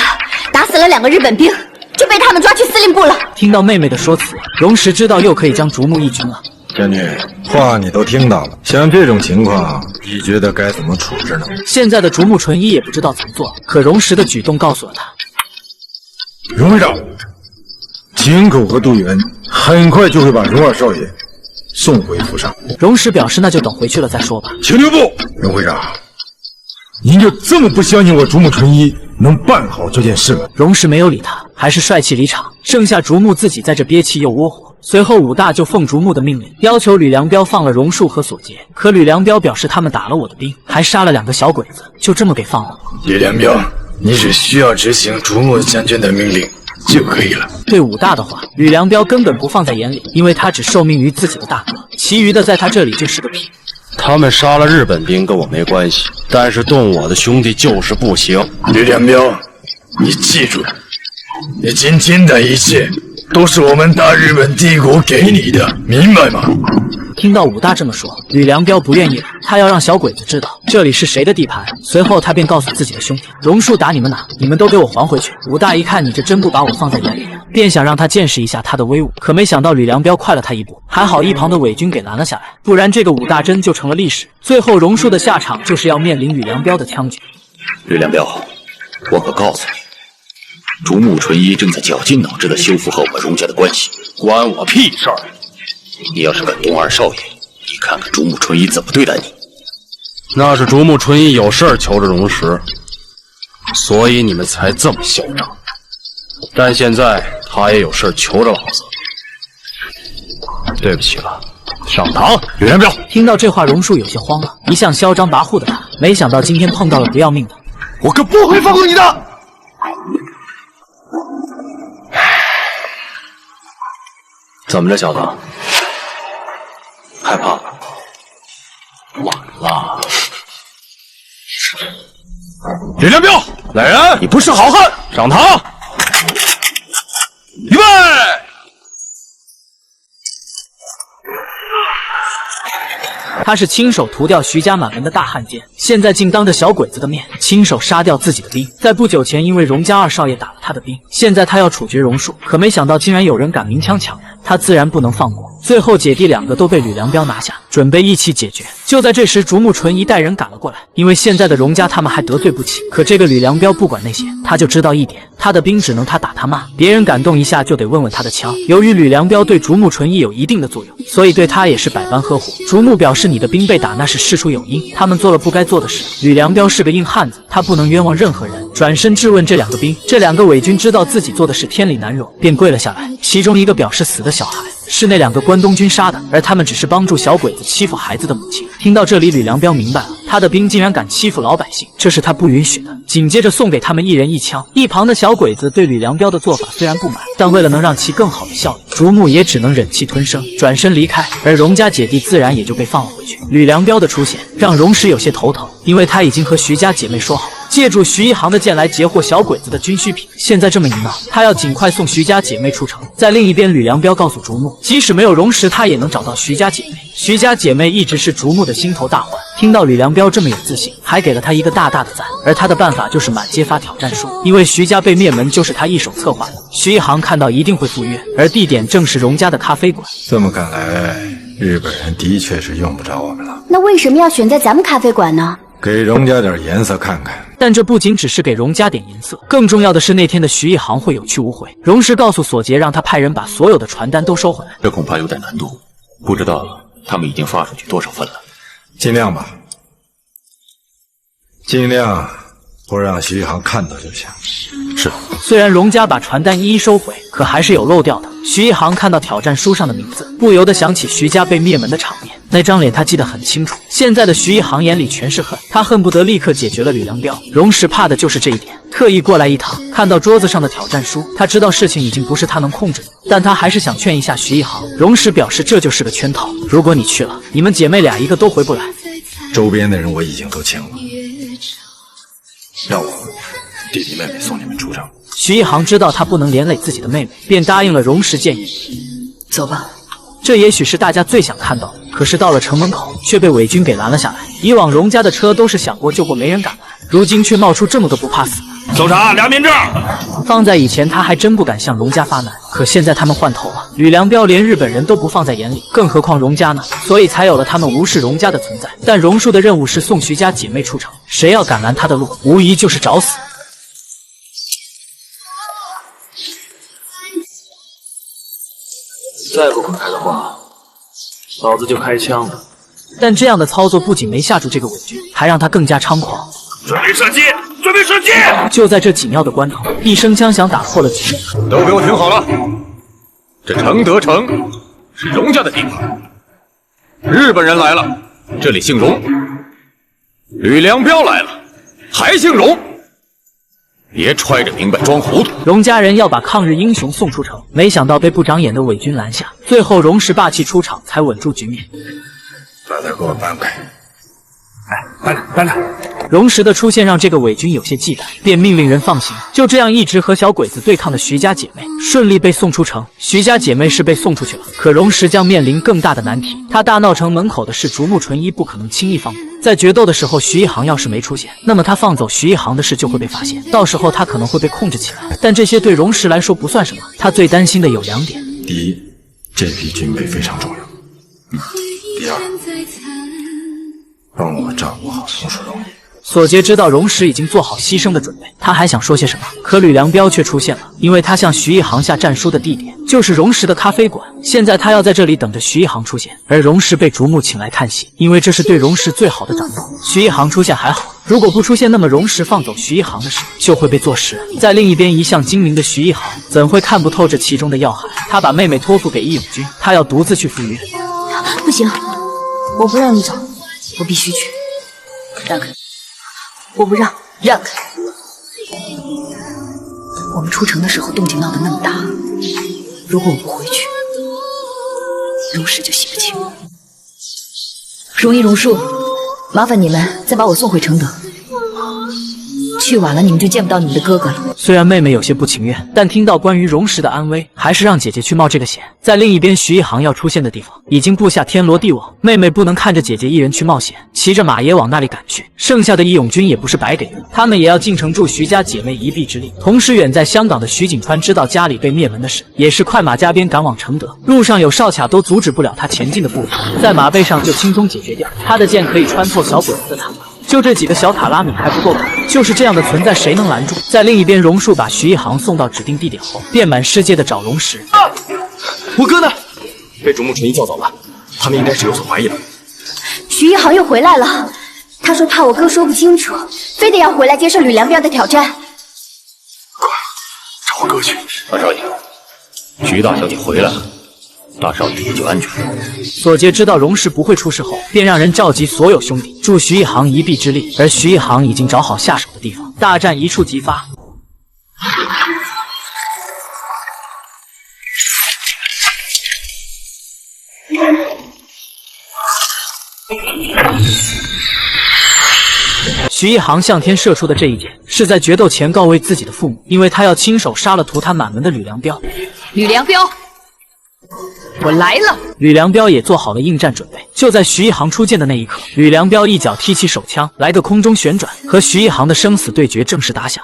打死了2个日本兵，就被他们抓去司令部了。听到妹妹的说辞，榕石知道又可以将竹木义军了。仙女，话你都听到了，像这种情况，你觉得该怎么处置呢？现在的竹木纯一也不知道怎么做，可榕石的举动告诉了他。荣会长，井口和杜源很快就会把荣二少爷送回府上。榕石表示那就等回去了再说吧。请留步，荣会长，您就这么不相信我竹木纯一能办好这件事吗？榕石没有理他，还是帅气离场，剩下竹木自己在这憋气又窝火。随后武大就奉竹木的命令，要求吕良彪放了榕树和索杰。可吕良彪表示他们打了我的兵，还杀了2个小鬼子，就这么给放了。吕良彪，你只需要执行竹木将军的命令就可以了。对武大的话，吕良彪根本不放在眼里，因为他只受命于自己的大哥，其余的在他这里就是个屁。他们杀了日本兵跟我没关系，但是动我的兄弟就是不行。吕良彪，你记住，你今天的一切都是我们大日本帝国给你的，明白吗？听到武大这么说，吕良彪不愿意了，他要让小鬼子知道这里是谁的地盘。随后他便告诉自己的兄弟，榕树打你们哪，你们都给我还回去。武大一看你这真不把我放在眼里，便想让他见识一下他的威武。可没想到吕良彪快了他一步，还好一旁的伪军给拦了下来，不然这个武大真就成了历史。最后榕树的下场就是要面临吕良彪的枪决。吕良彪，我可告诉你，竹木纯一正在绞尽脑汁地修复和我们荣家的关系，关我屁事儿！你要是敢动二少爷，你看看竹木纯一怎么对待你。那是竹木纯一有事儿求着荣石，所以你们才这么嚣张。但现在他也有事求着老子，对不起了，上堂。吕良彪听到这话，榕树有些慌了。一向嚣张跋扈的他，没想到今天碰到了不要命的。我可不会放过你的！怎么着，小子？害怕了？晚了。吕良彪，来人！你不是好汉，上堂！预备！他是亲手屠掉徐家满门的大汉奸，现在竟当着小鬼子的面亲手杀掉自己的兵。在不久前，因为荣家二少爷打了他的兵，现在他要处决榕树，可没想到竟然有人敢明枪抢人，他自然不能放过。最后姐弟2个都被吕良彪拿下，准备一起解决。就在这时，竹木纯一带人赶了过来，因为现在的荣家他们还得罪不起。可这个吕良彪不管那些，他就知道一点，他的兵只能他打他骂，别人敢动一下就得问问他的枪。由于吕良彪对竹木纯一有一定的作用，所以对他也是百般呵护。竹木表示你的兵被打那是事出有因，他们做了不该做的事。吕良彪是个硬汉子，他不能冤枉任何人，转身质问这2个兵。这2个伪军知道自己做的是天理难容，便跪了下来。其中一个表示死的小孩是那2个关东军杀的，而他们只是帮助小鬼子欺负孩子的母亲。听到这里，吕良彪明白了，他的兵竟然敢欺负老百姓，这是他不允许的。紧接着送给他们1人1枪。一旁的小鬼子对吕良彪的做法虽然不满，但为了能让其更好的效力，竹木也只能忍气吞声，转身离开。而荣家姐弟自然也就被放了回去。吕良彪的出现让荣石有些头疼，因为他已经和徐家姐妹说好，借助徐一航的剑来截获小鬼子的军需品。现在这么一闹，他要尽快送徐家姐妹出城。在另一边，吕良彪告诉竹木，即使没有容石，他也能找到徐家姐妹。徐家姐妹一直是竹木的心头大患。听到吕良彪这么有自信，还给了他一个大大的赞。而他的办法就是满街发挑战书，因为徐家被灭门就是他一手策划的。徐一航看到一定会赴约，而地点正是荣家的咖啡馆。这么看来，日本人的确是用不着我们了。那为什么要选在咱们咖啡馆呢？给荣家点颜色看看。但这不仅只是给荣家点颜色，更重要的是那天的徐一航会有去无回。荣石告诉索杰，让他派人把所有的传单都收回来。这恐怕有点难度，不知道他们已经发出去多少份了。尽量吧，尽量不让徐一航看到就行。是。虽然荣家把传单一一收回，可还是有漏掉的。徐一航看到挑战书上的名字，不由得想起徐家被灭门的场面，那张脸他记得很清楚。现在的徐一航眼里全是恨，他恨不得立刻解决了吕良彪。荣石怕的就是这一点，特意过来一趟，看到桌子上的挑战书，他知道事情已经不是他能控制的，但他还是想劝一下徐一航。荣石表示这就是个圈套，如果你去了，你们姐妹俩一个都回不来。周边的人我已经都请了，让我弟弟妹妹送你们出城。徐一航知道他不能连累自己的妹妹，便答应了荣石建议。走吧。这也许是大家最想看到的，可是到了城门口却被伪军给拦了下来。以往荣家的车都是想过救过没人敢拦，如今却冒出这么个不怕死的。搜查良民证。放在以前他还真不敢向荣家发难，可现在他们换头了，吕良彪连日本人都不放在眼里，更何况荣家呢？所以才有了他们无视荣家的存在。但荣树的任务是送徐家姐妹出城，谁要敢拦他的路，无疑就是找死。再不滚开的话，老子就开枪了。但这样的操作不仅没吓住这个伪军，还让他更加猖狂。准备射击！准备射击！就在这紧要的关头，一声枪响打破了局面。都给我听好了，这承德城是荣家的地盘，日本人来了，这里姓荣；吕良彪来了，还姓荣。别揣着明白装糊涂！荣家人要把抗日英雄送出城，没想到被不长眼的伪军拦下。最后荣石霸气出场，才稳住局面。把他给我搬开！搬着。荣石的出现让这个伪军有些忌惮，便命令人放行。就这样，一直和小鬼子对抗的徐家姐妹顺利被送出城。徐家姐妹是被送出去了，可荣石将面临更大的难题。他大闹城门口的事，竹木纯一不可能轻易放过。在决斗的时候，徐一航要是没出现，那么他放走徐一航的事就会被发现，到时候他可能会被控制起来。但这些对荣石来说不算什么，他最担心的有2点：第一，这批军备非常重要；第二，帮我照顾好松树荣一。索杰知道荣石已经做好牺牲的准备，他还想说些什么，可吕良彪却出现了，因为他向徐一航下战书的地点就是荣石的咖啡馆。现在他要在这里等着徐一航出现，而荣石被竹木请来看戏，因为这是对荣石最好的掌握。徐一航出现还好，如果不出现，那么荣石放走徐一航的事就会被坐实。在另一边，一向精明的徐一航怎会看不透这其中的要害？他把妹妹托付给义勇军，他要独自去赴约。不行，我不让你走，我必须去。让开！我不让，让开！我们出城的时候动静闹得那么大，如果我不回去，荣氏就洗不清。荣一、荣树，麻烦你们再把我送回承德。去晚了，你们就见不到你们的哥哥了。虽然妹妹有些不情愿，但听到关于荣石的安危，还是让姐姐去冒这个险。在另一边，徐一航要出现的地方已经布下天罗地网，妹妹不能看着姐姐一人去冒险，骑着马也往那里赶去。剩下的义勇军也不是白给的，他们也要进城助徐家姐妹一臂之力。同时，远在香港的徐景川知道家里被灭门的事，也是快马加鞭赶往承德。路上有哨卡都阻止不了他前进的步伐，在马背上就轻松解决掉。他的剑可以穿透小鬼子的塔。就这几个小塔拉米还不够打，就是这样的存在，谁能拦住？在另一边，榕树把徐一航送到指定地点后，便满世界的找荣石。我哥呢？被竹木纯一叫走了，他们应该是有所怀疑了。徐一航又回来了，他说怕我哥说不清楚，非得要回来接受吕良彪的挑战。快，找我哥去！大少爷，徐大小姐回来了，大少爷也就安全了。索杰知道荣石不会出事后，便让人召集所有兄弟助徐一航一臂之力，而徐一航已经找好下手的地方，大战一触即发。徐一航向天射出的这一箭，是在决斗前告慰自己的父母，因为他要亲手杀了屠他满门的吕良彪。吕良彪，我来了！吕良彪也做好了应战准备。就在徐一航出剑的那一刻，吕良彪一脚踢起手枪，来个空中旋转，和徐一航的生死对决正式打响。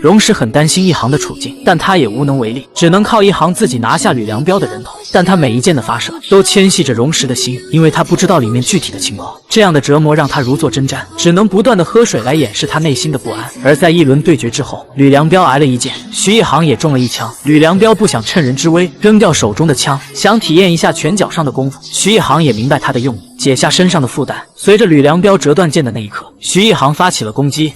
荣石很担心一航的处境，但他也无能为力，只能靠一航自己拿下吕良彪的人头。但他每一箭的发射都牵系着荣石的心，因为他不知道里面具体的情况。这样的折磨让他如坐针毡，只能不断的喝水来掩饰他内心的不安。而在一轮对决之后，吕良彪挨了一箭，徐一航也中了一枪。吕良彪不想趁人之危扔掉手中的枪，想体验一下拳脚上的功夫。徐一航也明白他的用意，解下身上的负担。随着吕良彪折断剑的那一刻，徐一航发起了攻击。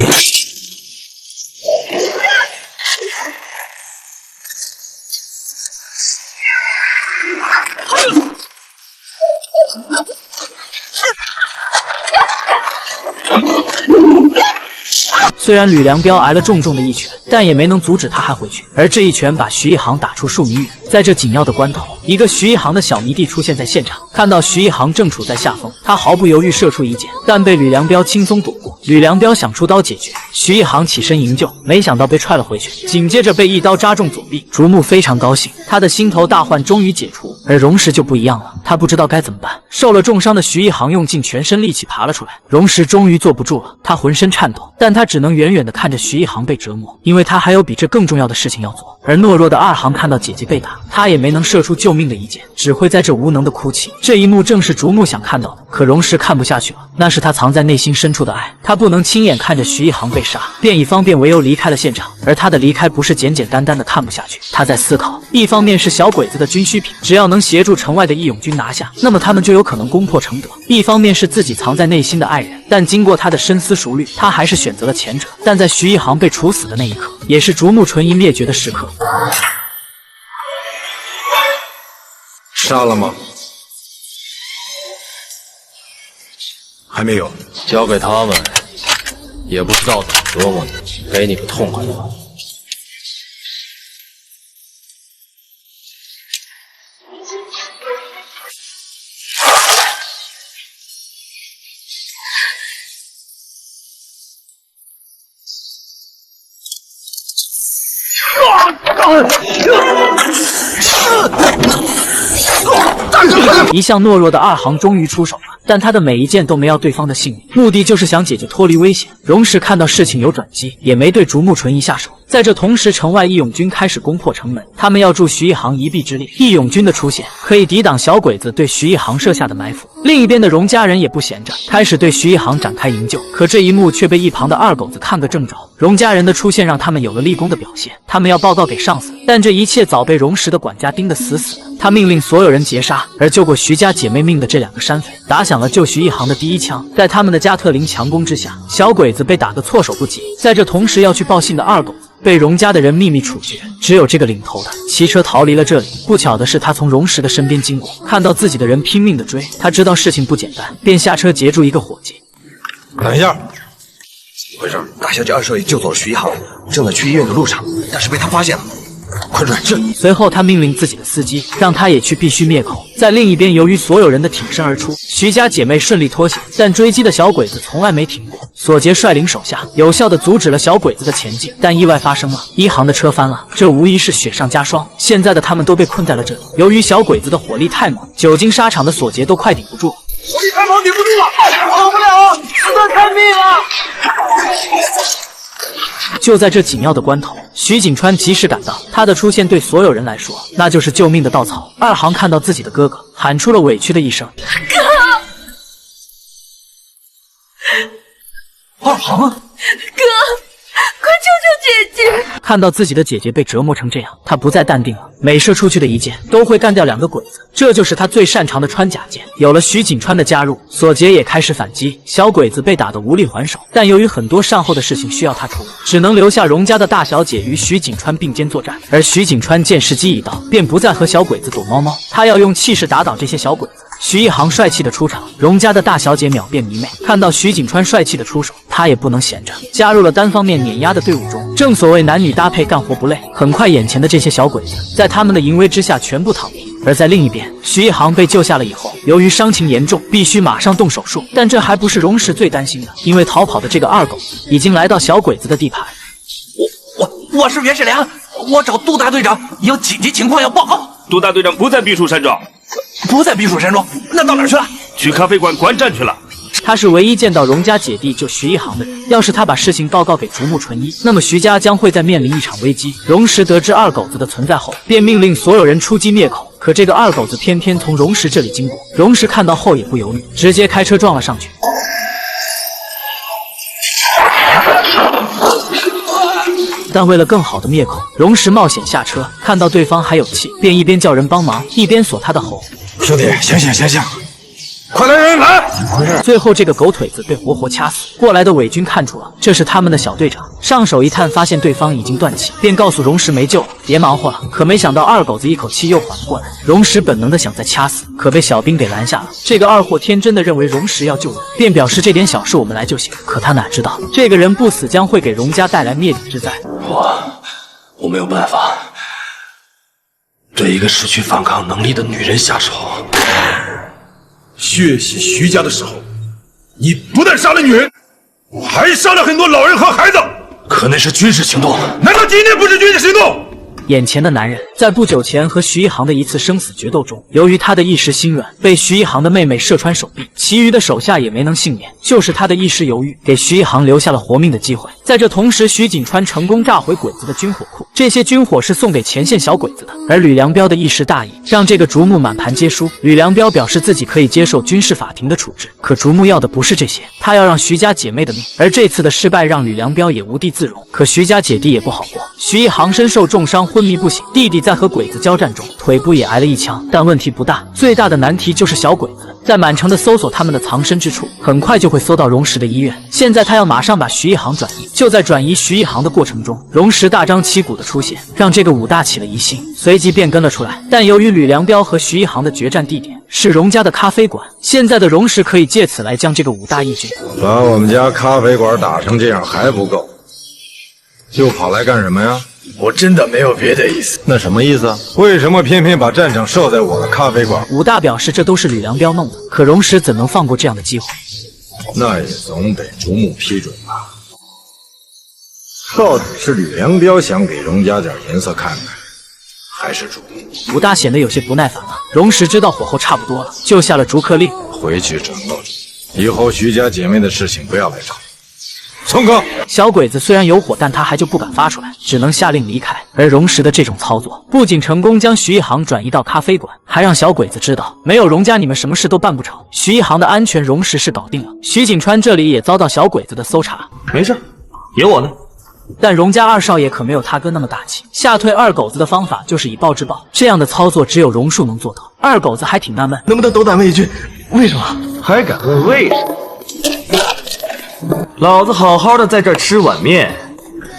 虽然吕良彪挨了重重的一拳，但也没能阻止他还回去。而这一拳把徐一航打出数米远。在这紧要的关头，一个徐一航的小迷弟出现在现场，看到徐一航正处在下风，他毫不犹豫射出一箭，但被吕良彪轻松躲过。吕良彪想出刀解决，徐一航起身营救，没想到被踹了回去，紧接着被一刀扎中左臂。竹木非常高兴，他的心头大患终于解除。而荣石就不一样了，他不知道该怎么办。受了重伤的徐一航用尽全身力气爬了出来，荣石终于坐不住了，他浑身颤抖，但他只能远远地看着徐一航被折磨，因为他还有比这更重要的事情要做。而懦弱的二航看到姐姐被打，他也没能射出救命的一箭，只会在这无能的哭泣。这一幕正是竹木想看到的，可荣石看不下去了，那是他藏在内心深处的爱，他不能亲眼看着徐一航被杀，便以方便为由离开了现场。而他的离开不是简简单单的看不下去，他在思考，一方面是小鬼子的军需品，只要能协助城外的义勇军拿下，那么他们就有可能攻破承德；一方面是自己藏在内心的爱人，但经过他的深思熟虑，他还是选择了前者。但在徐一航被处死的那一刻，也是竹木纯一灭绝的时刻。杀了吗？还没有，交给他们，也不知道怎么折磨你，给你个痛快的吧。一向懦弱的二航终于出手了，但他的每一剑都没要对方的性命，目的就是想姐姐脱离危险。荣石看到事情有转机，也没对竹木纯一下手。在这同时，城外义勇军开始攻破城门，他们要助徐一航一臂之力。义勇军的出现可以抵挡小鬼子对徐一航设下的埋伏。另一边的荣家人也不闲着，开始对徐一航展开营救。可这一幕却被一旁的二狗子看个正着。荣家人的出现让他们有了立功的表现，他们要报告给上司，但这一切早被荣石的管家盯得死死的。他命令所有人截杀，而救过徐家姐妹命的这两个山匪打响了救徐一航的第一枪。在他们的加特林强攻之下，小鬼子被打得措手不及。在这同时，要去报信的二狗子被荣家的人秘密处决，只有这个领头的骑车逃离了这里。不巧的是，他从荣石的身边经过，看到自己的人拼命的追，他知道事情不简单，便下车截住一个伙计。等一下，怎么回事？大小姐二少爷救走了徐一航，正在去医院的路上，但是被他发现了。快转这里！随后，他命令自己的司机，让他也去必须灭口。在另一边，由于所有人的挺身而出，徐家姐妹顺利脱险，但追击的小鬼子从来没停过。索杰率领手下，有效地阻止了小鬼子的前进，但意外发生了，一航的车翻了，这无疑是雪上加霜。现在的他们都被困在了这里，由于小鬼子的火力太猛，久经沙场的索杰都快顶不住了。火力太猛，顶不住了，跑不了，实在太密了。就在这紧要的关头，徐景川及时赶到，他的出现对所有人来说，那就是救命的稻草。二航看到自己的哥哥，喊出了委屈的一声：“哥！”二航，哥，快救救姐姐！看到自己的姐姐被折磨成这样，他不再淡定了。每射出去的一箭都会干掉两个鬼子，这就是他最擅长的穿甲剑。有了徐景川的加入，索杰也开始反击。小鬼子被打得无力还手，但由于很多善后的事情需要他处理，只能留下荣家的大小姐与徐景川并肩作战。而徐景川见时机已到，便不再和小鬼子躲猫猫，他要用气势打倒这些小鬼子。徐一航帅气的出场，荣家的大小姐秒变迷妹。看到徐景川帅气的出手，她也不能闲着，加入了单方面碾压的队伍中。正所谓男女搭配，干活不累。很快，眼前的这些小鬼子在他们的淫威之下全部躺平。而在另一边，徐一航被救下了以后，由于伤情严重，必须马上动手术。但这还不是荣石最担心的，因为逃跑的这个二狗子已经来到小鬼子的地盘。我是袁世良，我找杜大队长，有紧急情况要报告。杜大队长不在避暑山庄，不在避暑山庄，那到哪儿去了？去咖啡馆观战去了。他是唯一见到荣家姐弟救徐一航的人。要是他把事情报告给竹木纯一，那么徐家将会在面临一场危机。荣石得知二狗子的存在后，便命令所有人出击灭口。可这个二狗子偏偏从荣石这里经过，荣石看到后也不犹豫，直接开车撞了上去。但为了更好的灭口，荣石冒险下车，看到对方还有气，便一边叫人帮忙，一边锁他的喉。兄弟，醒醒醒醒！快来人来！怎么回事？最后这个狗腿子被活活掐死。过来的伪军看出了这是他们的小队长，上手一探，发现对方已经断气，便告诉荣石没救了，别忙活了。可没想到二狗子一口气又缓了过来，荣石本能的想再掐死，可被小兵给拦下了。这个二货天真的认为荣石要救人，便表示这点小事我们来就行。可他哪知道，这个人不死将会给荣家带来灭顶之灾。我没有办法对一个失去反抗能力的女人下手。血洗徐家的时候，你不但杀了女人，还杀了很多老人和孩子。可那是军事行动，难道今天不是军事行动？眼前的男人在不久前和徐一航的一次生死决斗中，由于他的一时心软，被徐一航的妹妹射穿手臂，其余的手下也没能幸免。就是他的一时犹豫，给徐一航留下了活命的机会。在这同时，徐锦川成功炸毁鬼子的军火库，这些军火是送给前线小鬼子的。而吕良彪的一时大意，让这个竹木满盘皆输。吕良彪表示自己可以接受军事法庭的处置，可竹木要的不是这些，他要让徐家姐妹的命。而这次的失败让吕良彪也无地自容，可徐家姐弟也不好过。徐一航身受重伤，昏迷不醒，弟弟在和鬼子交战中腿部也挨了一枪，但问题不大，最大的难题就是小鬼子在满城的搜索他们的藏身之处，很快就会搜到荣石的医院。现在他要马上把徐一航转移。就在转移徐一航的过程中，荣石大张旗鼓的出现，让这个武大起了疑心，随即便跟了出来。但由于吕良彪和徐一航的决战地点是荣家的咖啡馆，现在的荣石可以借此来将这个武大义军。把我们家咖啡馆打成这样还不够，又跑来干什么呀？我真的没有别的意思。那什么意思？为什么偏偏把战场设在我的咖啡馆？武大表示这都是吕良彪弄的，可荣石怎能放过这样的机会？那也总得竹木批准吧。到底是吕良彪想给荣家点颜色看看，还是竹木？武大显得有些不耐烦了。荣石知道火候差不多了，就下了逐客令，回去转告以后徐家姐妹的事情不要来找。松哥，小鬼子虽然有火，但他还就不敢发出来，只能下令离开。而荣石的这种操作，不仅成功将徐一航转移到咖啡馆，还让小鬼子知道，没有荣家你们什么事都办不成。徐一航的安全，荣石是搞定了。徐锦川这里也遭到小鬼子的搜查，没事，有我呢。但荣家二少爷可没有他哥那么大气，吓退二狗子的方法就是以暴制暴，这样的操作只有荣树能做到。二狗子还挺纳闷，能不能斗胆问一句，为什么？还敢问为什么？老子好好的在这儿吃碗面，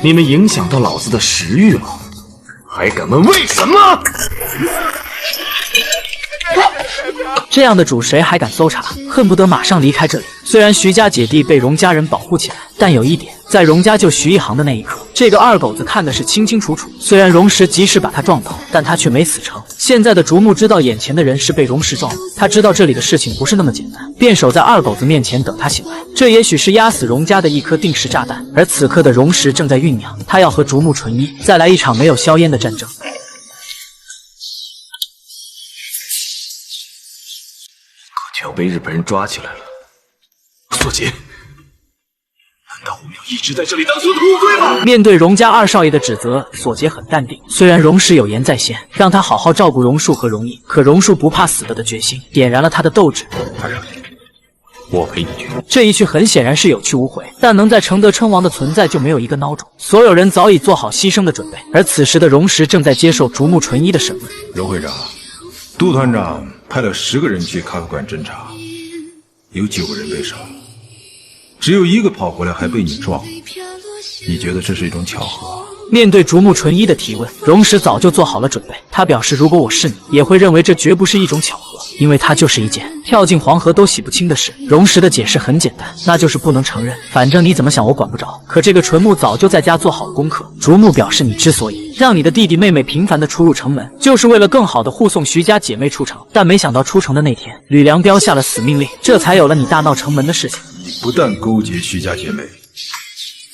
你们影响到老子的食欲了，还敢问为什么？这样的主谁还敢搜查？恨不得马上离开这里。虽然徐家姐弟被荣家人保护起来，但有一点，在荣家救徐一航的那一刻，这个二狗子看的是清清楚楚。虽然荣石及时把他撞倒，但他却没死成。现在的竹木知道眼前的人是被荣石撞的，他知道这里的事情不是那么简单，便守在二狗子面前等他醒来。这也许是压死荣家的一颗定时炸弹。而此刻的荣石正在酝酿，他要和竹木纯一再来一场没有硝烟的战争。就要被日本人抓起来了。索杰，难道我们要一直在这里当做土龟吗？面对荣家二少爷的指责，索杰很淡定。虽然荣氏有言在先，让他好好照顾荣树和荣毅，可荣树不怕死的决心点燃了他的斗志。我陪你去。这一去很显然是有去无回，但能在承德称王的存在就没有一个孬种。所有人早已做好牺牲的准备，而此时的荣石正在接受竹木纯一的审问。荣会长，杜团长派了10个人去咖啡馆侦查，有9个人被杀，只有1个跑回来还被你撞，你觉得这是一种巧合？面对竹木纯一的提问，荣石早就做好了准备。他表示，如果我是你，也会认为这绝不是一种巧合，因为它就是一件跳进黄河都洗不清的事。荣石的解释很简单，那就是不能承认。反正你怎么想，我管不着。可这个纯木早就在家做好了功课。竹木表示，你之所以让你的弟弟妹妹频繁地出入城门，就是为了更好地护送徐家姐妹出城。但没想到出城的那天，吕良标下了死命令，这才有了你大闹城门的事情。你不但勾结徐家姐妹，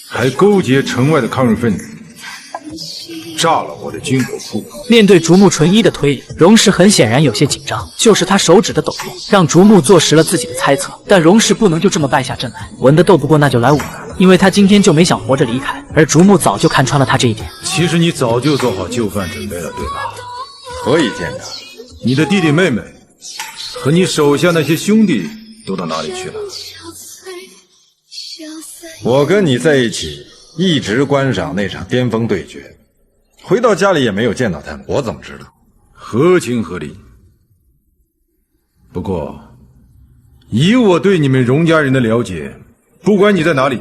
还勾结城外的抗日分子，炸了我的军火库。面对竹木纯一的推理，荣石很显然有些紧张，就是他手指的抖动，让竹木坐实了自己的猜测。但荣石不能就这么败下阵来，文的斗不过那就来武的，因为他今天就没想活着离开，而竹木早就看穿了他这一点。其实你早就做好就范准备了，对吧？何以见得？你的弟弟妹妹和你手下那些兄弟都到哪里去了？我跟你在一起，一直观赏那场巅峰对决，回到家里也没有见到他们，我怎么知道？合情合理。不过，以我对你们荣家人的了解，不管你在哪里，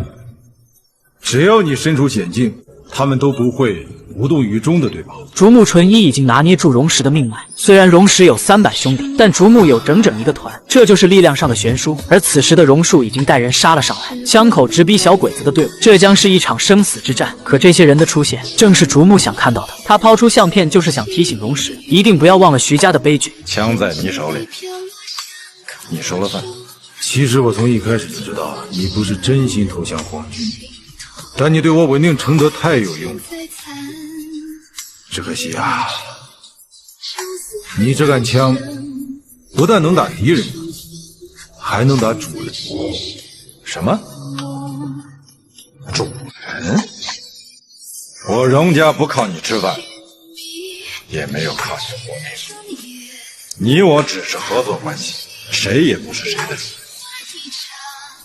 只要你身处险境，他们都不会无动于衷的，对吧？竹木纯一已经拿捏住荣石的命脉，虽然荣石有300兄弟，但竹木有整整一个团，这就是力量上的悬殊。而此时的荣树已经带人杀了上来，枪口直逼小鬼子的队伍，这将是一场生死之战。可这些人的出现，正是竹木想看到的。他抛出相片，就是想提醒荣石，一定不要忘了徐家的悲剧。枪在你手里，你说了算。其实我从一开始就知道你不是真心投降皇军，但你对我稳定承德太有用了。只可惜啊，你这杆枪不但能打敌人，还能打主人。什么？主人？我荣家不靠你吃饭，也没有靠你活命。你我只是合作关系，谁也不是谁的主人。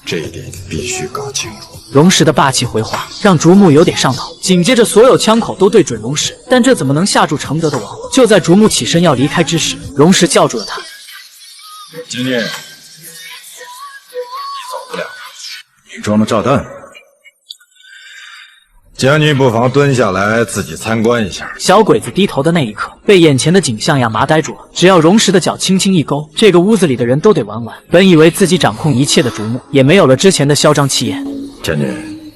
这一点你必须搞清楚。荣石的霸气回话让竹木有点上头，紧接着所有枪口都对准荣石，但这怎么能吓住承德的王？就在竹木起身要离开之时，荣石叫住了他。今天你走不了，你装了炸弹。将军不妨蹲下来自己参观一下。小鬼子低头的那一刻，被眼前的景象呀麻呆住了。只要荣石的脚轻轻一勾，这个屋子里的人都得玩完。本以为自己掌控一切的竹木，也没有了之前的嚣张气焰。将军，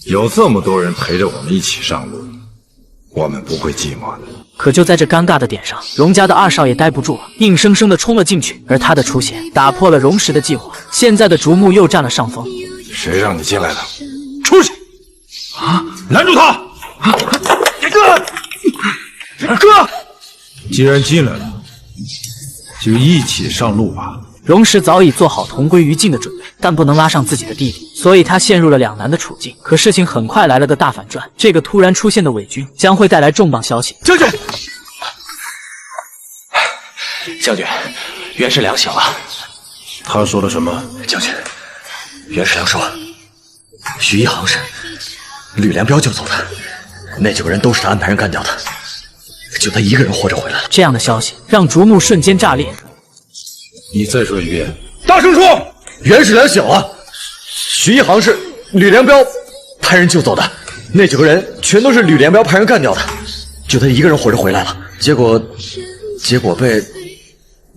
有这么多人陪着我们一起上路，我们不会寂寞的。可就在这尴尬的点上，荣家的二少爷待不住了，硬生生的冲了进去。而他的出现打破了荣石的计划，现在的竹木又占了上风。谁让你进来的？出去！啊！拦住他！哥，既然进来了，就一起上路吧。荣石早已做好同归于尽的准备，但不能拉上自己的弟弟，所以他陷入了两难的处境。可事情很快来了个大反转，这个突然出现的伪军将会带来重磅消息。将军，将军，袁世良醒了。他说了什么？将军，袁世良说，徐一航是吕良标救走的，那9个人都是他安排人干掉的，就他一个人活着回来了。这样的消息让竹木瞬间炸裂。你再说一遍，大声说！袁世良醒了，徐一航是吕良标派人救走的，那9个人全都是吕良标派人干掉的，就他一个人活着回来了。结果被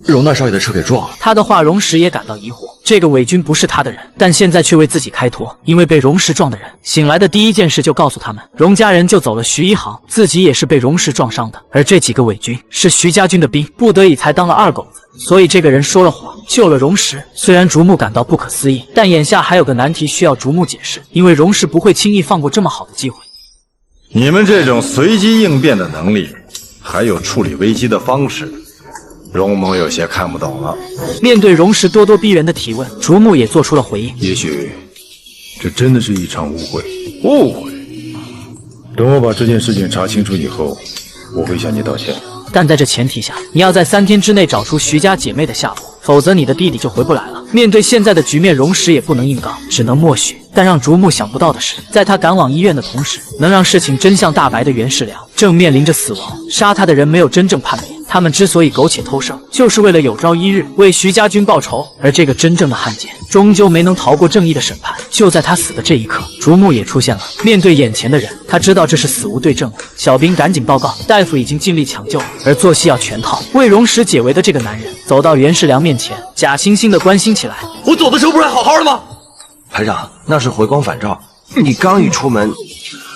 荣大少爷的车给撞了。他的话，荣石也感到疑惑。这个伪军不是他的人，但现在却为自己开脱，因为被荣石撞的人醒来的第一件事就告诉他们，荣家人救走了徐一航，自己也是被荣石撞伤的。而这几个伪军是徐家军的兵，不得已才当了二狗子。所以这个人说了谎，救了荣石。虽然竹木感到不可思议，但眼下还有个难题需要竹木解释，因为荣石不会轻易放过这么好的机会。你们这种随机应变的能力，还有处理危机的方式，荣某有些看不懂了。面对荣石咄咄逼人的提问，竹木也做出了回应。也许这真的是一场误会。误会？等我把这件事情查清楚以后，我会向你道歉。但在这前提下，你要在3天之内找出徐家姐妹的下落，否则你的弟弟就回不来了。面对现在的局面，荣石也不能硬刚，只能默许。但让竹木想不到的是，在他赶往医院的同时，能让事情真相大白的袁世良正面临着死亡。杀他的人没有真正叛变，他们之所以苟且偷生，就是为了有朝一日为徐家军报仇。而这个真正的汉奸，终究没能逃过正义的审判。就在他死的这一刻，竹木也出现了。面对眼前的人，他知道这是死无对证了。小兵赶紧报告，大夫已经尽力抢救，而做戏要全套为荣石解围的这个男人，走到袁世良面前，假惺惺地关心起来。我走的时候不是还好好的吗？排长，那是回光返照，你刚一出门，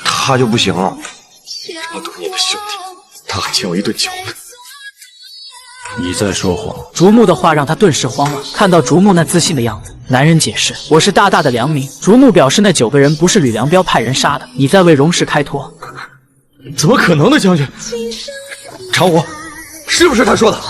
他就不行了。这么多年的兄弟，他还欠我一顿酒呢。你在说谎。竹木的话让他顿时慌了，看到竹木那自信的样子，男人解释：“我是大大的良民。”竹木表示那9个人不是吕良彪派人杀的，你在为荣氏开脱。怎么可能呢，将军？长虎，是不是他说的？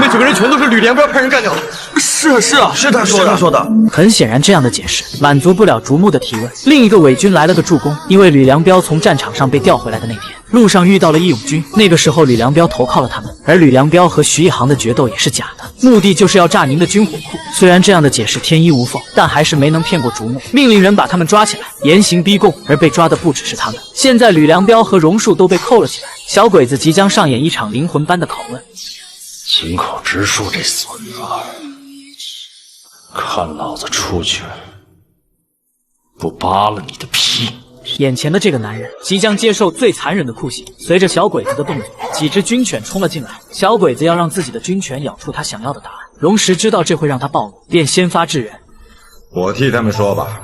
那9个人全都是吕良彪派人干掉的。是他说的。很显然，这样的解释满足不了竹木的提问。另一个伪军来了个助攻，因为吕良彪从战场上被调回来的那天，路上遇到了义勇军。那个时候，吕良彪投靠了他们，而吕良彪和徐一航的决斗也是假的，目的就是要炸您的军火库。虽然这样的解释天衣无缝，但还是没能骗过竹木，命令人把他们抓起来，严刑逼供。而被抓的不只是他们，现在吕良彪和荣树都被扣了起来。小鬼子即将上演一场灵魂般的拷问。井口直树这孙子，看老子出去不扒了你的皮！眼前的这个男人即将接受最残忍的酷刑。随着小鬼子的动作，几只军犬冲了进来。小鬼子要让自己的军犬咬出他想要的答案。荣石知道这会让他暴露，便先发制人。我替他们说吧。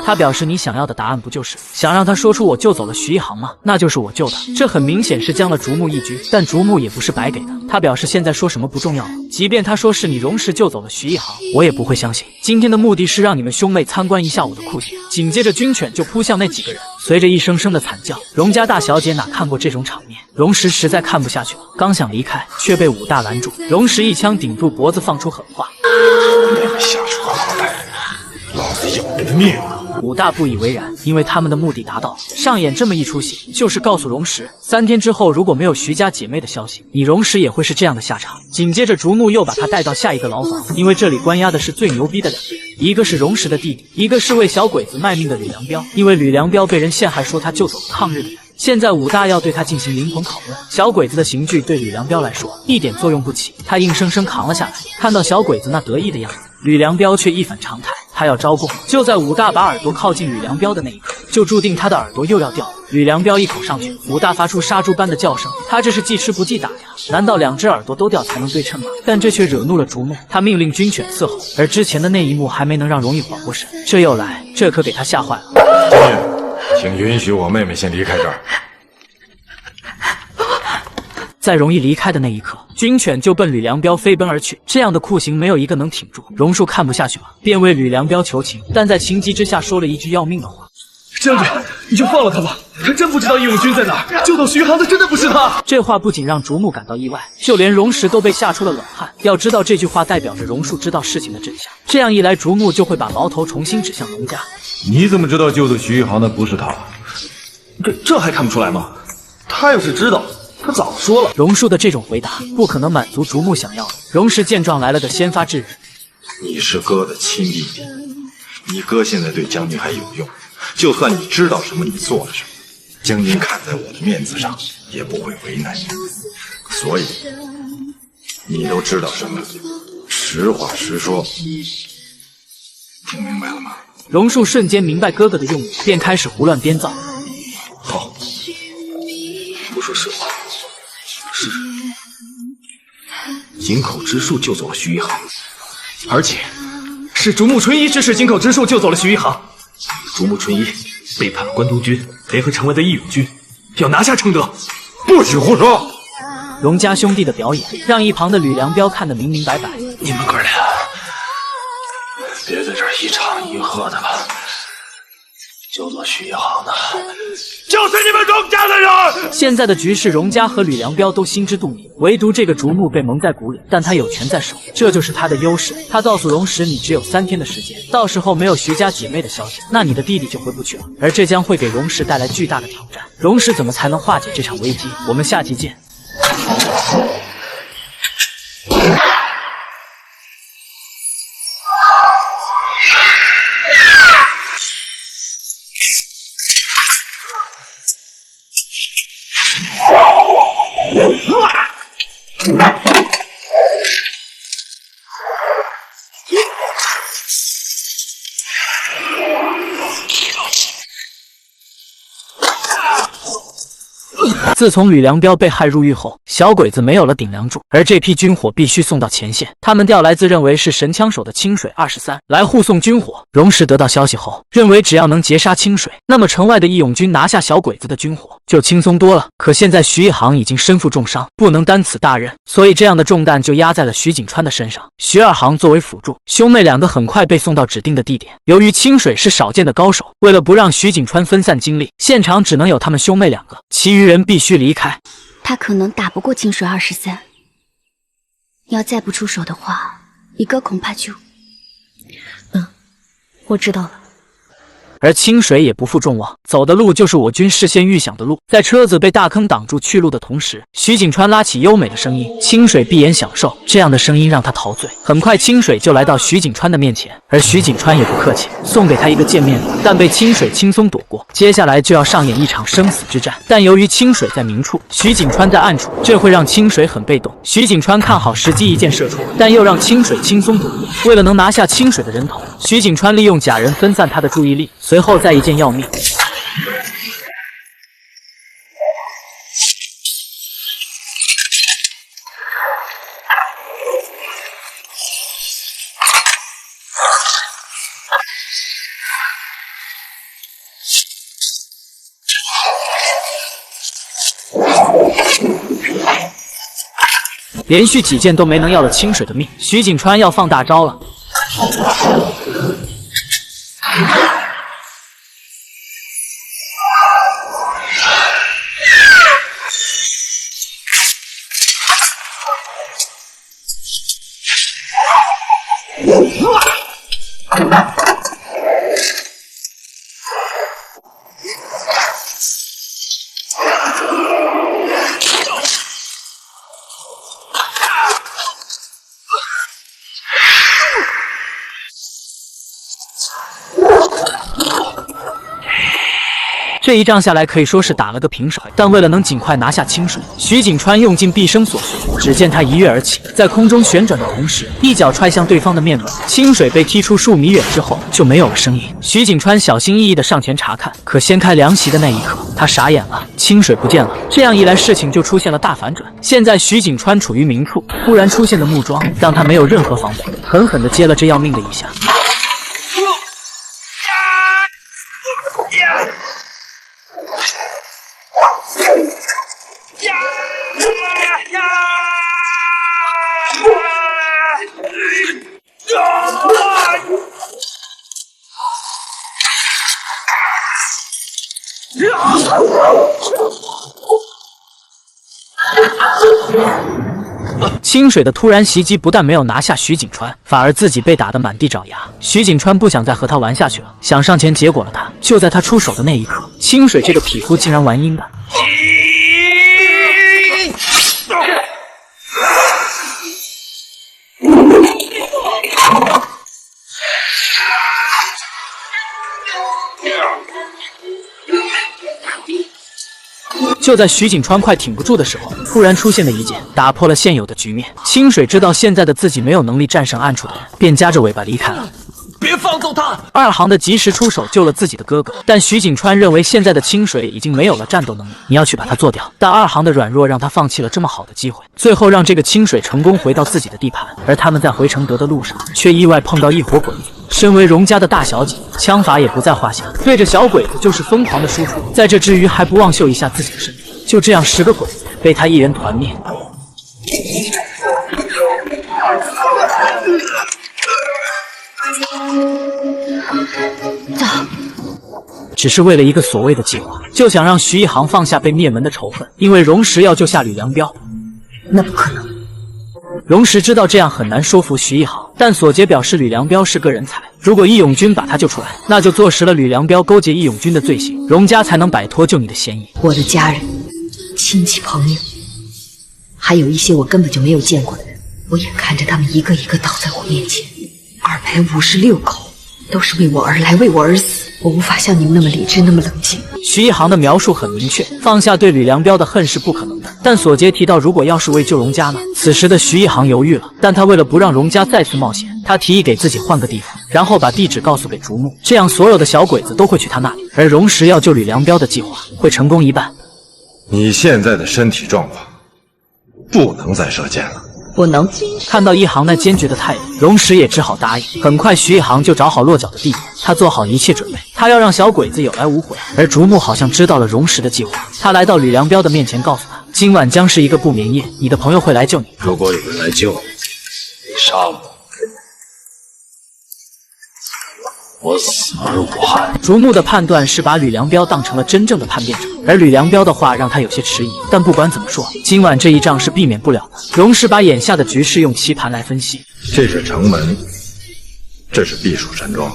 他表示：“你想要的答案不就是想让他说出我救走了徐一航吗？那就是我救的。”这很明显是将了竹木一军，但竹木也不是白给的。他表示现在说什么不重要了，即便他说是你荣氏救走了徐一航，我也不会相信。今天的目的是让你们兄妹参观一下我的酷刑。紧接着军犬就扑向那几个人，随着一声声的惨叫，荣家大小姐哪看过这种场面？荣石实在看不下去了，刚想离开，却被武大拦住。荣石一枪顶住脖子，放出狠话：“你们下属个好歹，老子要你的命！”武大不以为然，因为他们的目的达到了。上演这么一出戏，就是告诉荣石，3天之后如果没有徐家姐妹的消息，你荣石也会是这样的下场。紧接着竹木又把他带到下一个牢房，因为这里关押的是最牛逼的2个人，一个是荣石的弟弟，一个是为小鬼子卖命的吕良彪。因为吕良彪被人陷害，说他救走了抗日的人。现在武大要对他进行灵魂拷问，小鬼子的刑具对吕良彪来说一点作用不起，他硬生生扛了下来。看到小鬼子那得意的样子，吕良彪却一反常态，他要招供。就在武大把耳朵靠近吕良彪的那一刻，就注定他的耳朵又要掉了。吕良彪一口上去，武大发出杀猪般的叫声，他这是既吃不记打呀？难道2只耳朵都掉才能对称吗？但这却惹怒了竹木，他命令军犬伺候。而之前的那一幕还没能让容易缓过神，这又来，这可给他吓坏了。今夜，请允许我妹妹先离开这儿。在容易离开的那一刻，军犬就奔吕良彪飞奔而去。这样的酷刑没有一个能挺住。荣树看不下去了，便为吕良彪求情，但在情急之下说了一句要命的话：“将军，你就放了他吧，他真不知道义勇军在哪儿，救走徐航的真的不是他。”这话不仅让竹木感到意外，就连荣石都被吓出了冷汗。要知道这句话代表着荣树知道事情的真相，这样一来，竹木就会把矛头重新指向荣家。你怎么知道救走徐一航的不是他？这还看不出来吗？他要是知道，他早说了。荣树的这种回答不可能满足竹木想要的。荣石见状来了个先发制人：“你是哥的亲弟弟，你哥现在对将军还有用。就算你知道什么，你做了什么，将军看在我的面子上，也不会为难你。所以，你都知道什么？实话实说。听明白了吗？”荣树瞬间明白哥哥的用意，便开始胡乱编造。好，不说实话，是井口直树救走了徐一航，而且是竹木纯一指使井口直树救走了徐一航。竹木纯一背叛了关东军，联合成为了义勇军，要拿下承德。不许胡说！荣家兄弟的表演让一旁的吕良彪看得明明白白。你们哥俩别在这儿一唱一和的了，救走徐一航的就是你们荣家的人。现在的局势，荣家和吕良彪都心知肚明，唯独这个竹木被蒙在鼓里，但他有权在手，这就是他的优势。他告诉荣石，你只有3天的时间，到时候没有徐家姐妹的消息，那你的弟弟就回不去了，而这将会给荣石带来巨大的挑战。荣石怎么才能化解这场危机？我们下集见。自从吕良彪被害入狱后，小鬼子没有了顶梁柱，而这批军火必须送到前线。他们调来自认为是神枪手的清水23来护送军火。荣石得到消息后，认为只要能截杀清水，那么城外的义勇军拿下小鬼子的军火就轻松多了。可现在徐一航已经身负重伤，不能担此大任，所以这样的重担就压在了徐景川的身上。徐二航作为辅助，兄妹两个很快被送到指定的地点。由于清水是少见的高手，为了不让徐景川分散精力，现场只能有他们兄妹两个，其余人必须离开。他可能打不过清水23，你要再不出手的话，你哥恐怕就……我知道了。而清水也不负众望，走的路就是我军事先预想的路。在车子被大坑挡住去路的同时，徐景川拉起优美的声音，清水闭眼享受，这样的声音让他陶醉。很快，清水就来到徐景川的面前，而徐景川也不客气，送给他一个见面礼，但被清水轻松躲过。接下来就要上演一场生死之战，但由于清水在明处，徐景川在暗处，这会让清水很被动。徐景川看好时机，一箭射出，但又让清水轻松躲过。为了能拿下清水的人头，徐景川利用假人分散他的注意力，随后再一箭要命。连续几箭都没能要了清水的命，徐景川要放大招了。这一仗下来可以说是打了个平手，但为了能尽快拿下清水，徐景川用尽毕生所学。只见他一跃而起，在空中旋转的同时，一脚踹向对方的面门。清水被踢出数米远之后就没有了声音。徐景川小心翼翼地上前查看，可掀开凉席的那一刻，他傻眼了，清水不见了。这样一来，事情就出现了大反转。现在徐景川处于明处，突然出现的木桩让他没有任何防备，狠狠地接了这要命的一下。清水的突然袭击不但没有拿下徐景川，反而自己被打得满地找牙。徐景川不想再和他玩下去了，想上前结果了他。就在他出手的那一刻，清水这个匹夫竟然玩阴的。就在徐景川快挺不住的时候，突然出现的一剑打破了现有的局面。清水知道现在的自己没有能力战胜暗处的人，便夹着尾巴离开了。别放走他！二航的及时出手救了自己的哥哥，但徐景川认为现在的清水已经没有了战斗能力，你要去把他做掉。但二航的软弱让他放弃了这么好的机会，最后让这个清水成功回到自己的地盘。而他们在回承德的路上，却意外碰到一伙鬼子。身为荣家的大小姐，枪法也不在话下，对着小鬼子就是疯狂的输出。在这之余，还不忘秀一下自己的身体。就这样，10个鬼子被他一人团灭。走。只是为了一个所谓的计划，就想让徐一航放下被灭门的仇恨，因为荣石要救下吕良彪。那不可能。荣石知道这样很难说服徐一航，但索杰表示吕良彪是个人才，如果义勇军把他救出来，那就坐实了吕良彪勾结义勇军的罪行，荣家才能摆脱救你的嫌疑。我的家人、亲戚、朋友，还有一些我根本就没有见过的人，我眼看着他们一个一个倒在我面前，256口都是为我而来，为我而死。我无法像你们那么理智，那么冷静。徐一航的描述很明确，放下对吕良彪的恨是不可能的。但索杰提到，如果要是为救荣家呢？此时的徐一航犹豫了，但他为了不让荣家再次冒险，他提议给自己换个地方，然后把地址告诉给竹木，这样所有的小鬼子都会去他那里，而荣石要救吕良彪的计划会成功一半。你现在的身体状况不能再射箭了。不能。看到一航那坚决的态度，荣石也只好答应。很快，徐一航就找好落脚的地点，他做好一切准备，他要让小鬼子有来无回。而竹木好像知道了荣石的计划，他来到吕良彪的面前，告诉他，今晚将是一个不眠夜，你的朋友会来救你。如果有人来救你，你杀我死而无憾。竹木的判断是把吕良彪当成了真正的叛变者，而吕良彪的话让他有些迟疑。但不管怎么说，今晚这一仗是避免不了的。荣石把眼下的局势用棋盘来分析，这是城门，这是避暑山庄，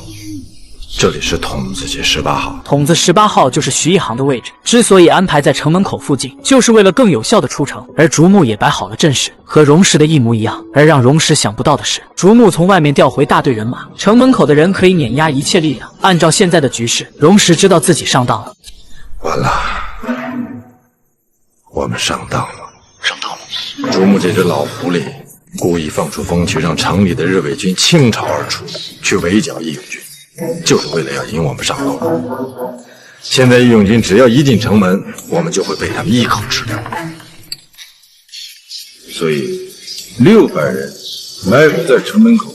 这里是筒子街18号。筒子18号就是徐一航的位置，之所以安排在城门口附近，就是为了更有效的出城。而竹木也摆好了阵势，和荣石的一模一样。而让荣石想不到的是，竹木从外面调回大队人马，城门口的人可以碾压一切力量。按照现在的局势，荣石知道自己上当了。完了，我们上当了。上当了。竹木这只老狐狸故意放出风去，让城里的日伪军倾巢而出，去围剿义勇军，就是为了要引我们上路。现在义勇军只要一进城门，我们就会被他们一口吃掉。所以600人埋伏在城门口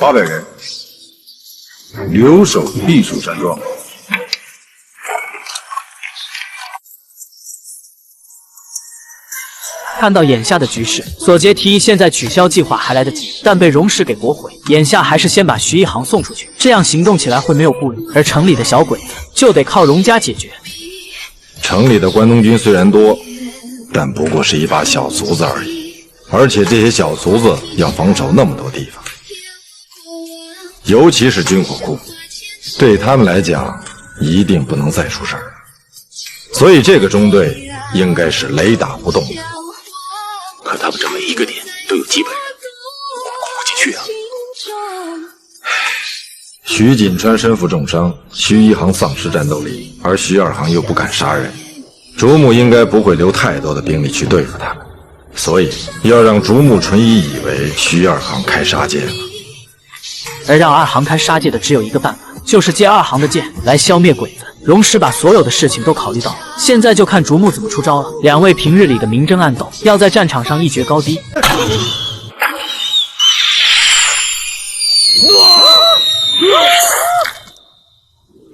，800人留守避暑山庄。看到眼下的局势，索杰提议现在取消计划还来得及，但被荣石给驳回。眼下还是先把徐一航送出去，这样行动起来会没有顾虑。而城里的小鬼子就得靠荣家解决。城里的关东军虽然多，但不过是一把小卒子而已，而且这些小卒子要防守那么多地方，尤其是军火库，对他们来讲一定不能再出事儿。所以这个中队应该是雷打不动的。可他们这每一个点都有几百人，我们攻不进去啊！徐锦川身负重伤，徐一航丧失战斗力，而徐二航又不敢杀人，竹木应该不会留太多的兵力去对付他们，所以要让竹木纯一以为徐二航开杀戒了。而让二航开杀戒的只有一个办法，就是借二航的剑来消灭鬼子。荣石把所有的事情都考虑到了，现在就看竹木怎么出招了。两位平日里的明争暗斗，要在战场上一决高低。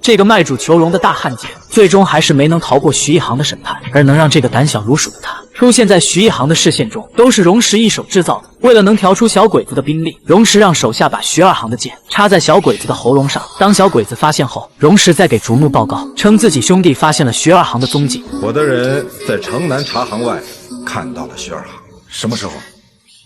这个卖主求荣的大汉奸，最终还是没能逃过徐一航的审判，而能让这个胆小如鼠的他出现在徐一航的视线中，都是荣石一手制造的。为了能调出小鬼子的兵力，荣石让手下把徐二航的剑插在小鬼子的喉咙上。当小鬼子发现后，荣石再给竹木报告，称自己兄弟发现了徐二航的踪迹。我的人在城南茶行外看到了徐二航。什么时候